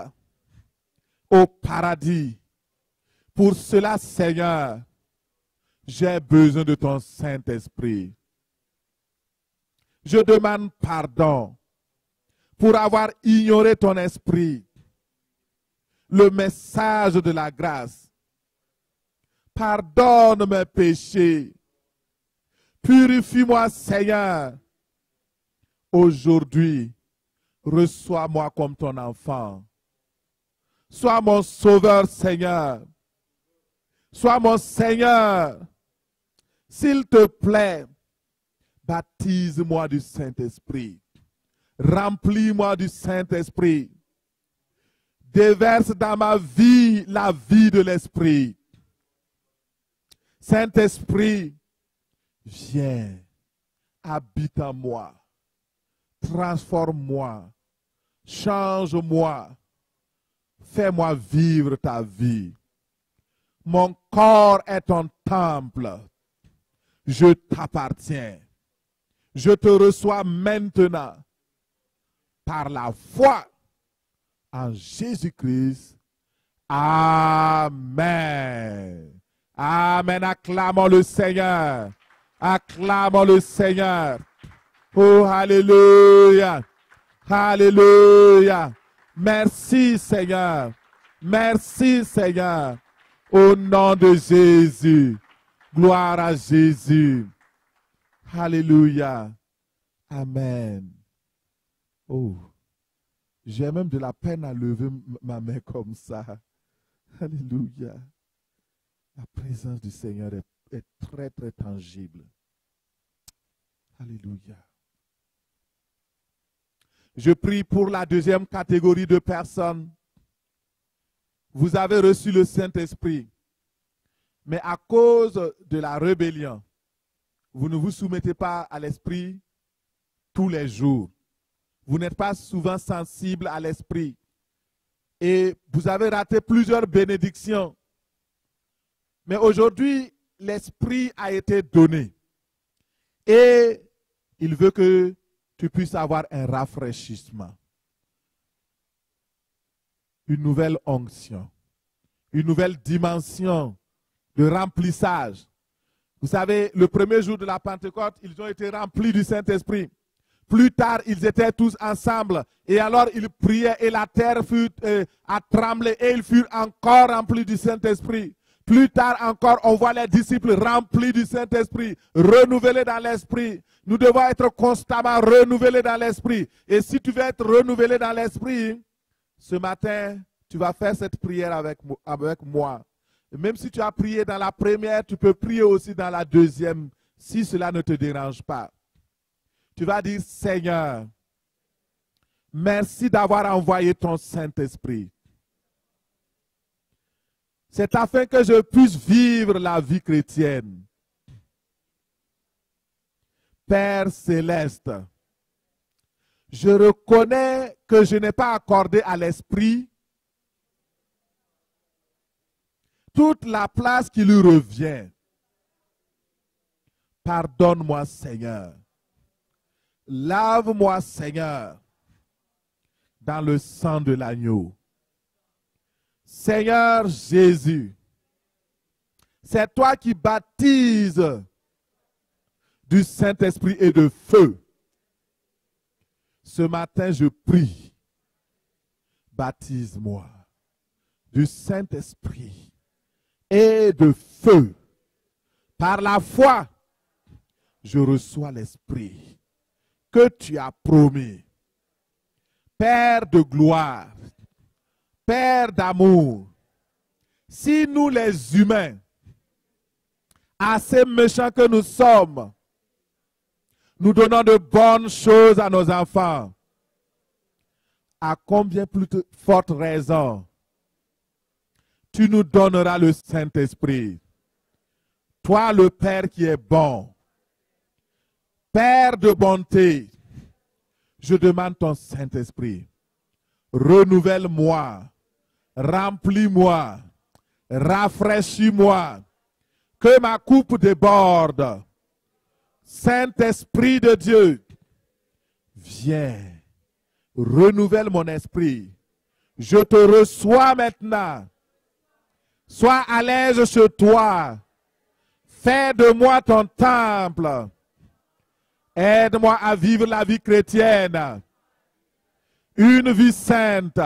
au paradis. Pour cela, Seigneur, j'ai besoin de ton Saint-Esprit. Je demande pardon pour avoir ignoré ton esprit, le message de la grâce. Pardonne mes péchés. Purifie-moi, Seigneur. Aujourd'hui, reçois-moi comme ton enfant. Sois mon sauveur, Seigneur. Sois mon Seigneur. S'il te plaît, baptise-moi du Saint-Esprit. Remplis-moi du Saint-Esprit. Déverse dans ma vie la vie de l'Esprit. Saint-Esprit, viens, habite en moi. Transforme-moi. Change-moi. Fais-moi vivre ta vie. Mon corps est ton temple. Je t'appartiens. Je te reçois maintenant par la foi en Jésus-Christ. Amen. Amen. Acclamons le Seigneur. Acclamons le Seigneur. Oh, alléluia. Alléluia. Merci Seigneur. Merci Seigneur. Au nom de Jésus. Gloire à Jésus. Alléluia. Amen. Oh, j'ai même de la peine à lever ma main comme ça. Alléluia. La présence du Seigneur est très, très tangible. Alléluia. Je prie pour la deuxième catégorie de personnes. Vous avez reçu le Saint-Esprit, mais à cause de la rébellion, vous ne vous soumettez pas à l'Esprit tous les jours. Vous n'êtes pas souvent sensible à l'Esprit. Et vous avez raté plusieurs bénédictions. Mais aujourd'hui, l'Esprit a été donné. Et il veut que tu puisses avoir un rafraîchissement. Une nouvelle onction. Une nouvelle dimension de remplissage. Vous savez, le premier jour de la Pentecôte, ils ont été remplis du Saint-Esprit. Plus tard, ils étaient tous ensemble. Et alors, ils priaient et la terre a tremblé et ils furent encore remplis du Saint-Esprit. Plus tard encore, on voit les disciples remplis du Saint-Esprit, renouvelés dans l'Esprit. Nous devons être constamment renouvelés dans l'Esprit. Et si tu veux être renouvelé dans l'Esprit, ce matin, tu vas faire cette prière avec moi. Et même si tu as prié dans la première, tu peux prier aussi dans la deuxième, si cela ne te dérange pas. Tu vas dire, Seigneur, merci d'avoir envoyé ton Saint-Esprit. C'est afin que je puisse vivre la vie chrétienne. Père céleste, je reconnais que je n'ai pas accordé à l'Esprit toute la place qui lui revient. Pardonne-moi, Seigneur. Lave-moi, Seigneur, dans le sang de l'agneau. Seigneur Jésus, c'est toi qui baptises du Saint-Esprit et de feu. Ce matin, je prie, baptise-moi du Saint-Esprit et de feu. Par la foi, je reçois l'Esprit que tu as promis. Père de gloire, Père d'amour, si nous les humains, assez méchants que nous sommes, nous donnons de bonnes choses à nos enfants, à combien plus forte raison tu nous donneras le Saint-Esprit. Toi, le Père qui est bon, Père de bonté, je demande ton Saint-Esprit. Renouvelle-moi, remplis-moi, rafraîchis-moi, que ma coupe déborde. Saint-Esprit de Dieu, viens, renouvelle mon esprit. Je te reçois maintenant. Sois à l'aise chez toi. Fais de moi ton temple. Aide-moi à vivre la vie chrétienne. Une vie sainte,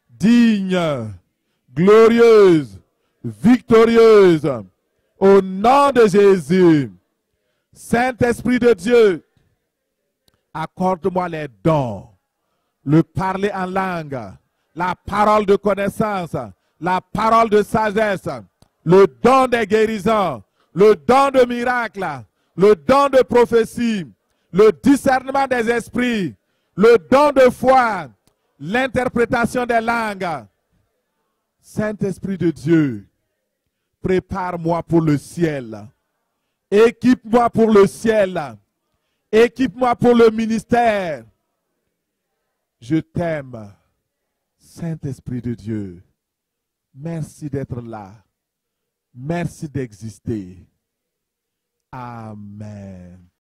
digne, glorieuse, victorieuse. Au nom de Jésus. Saint-Esprit de Dieu, accorde-moi les dons. Le parler en langue, la parole de connaissance, la parole de sagesse, le don des guérisons, le don de miracles, le don de prophétie, le discernement des esprits, le don de foi, l'interprétation des langues. Saint-Esprit de Dieu, prépare-moi pour le ciel. Équipe-moi pour le ciel. Équipe-moi pour le ministère. Je t'aime, Saint-Esprit de Dieu. Merci d'être là. Merci d'exister. Amen.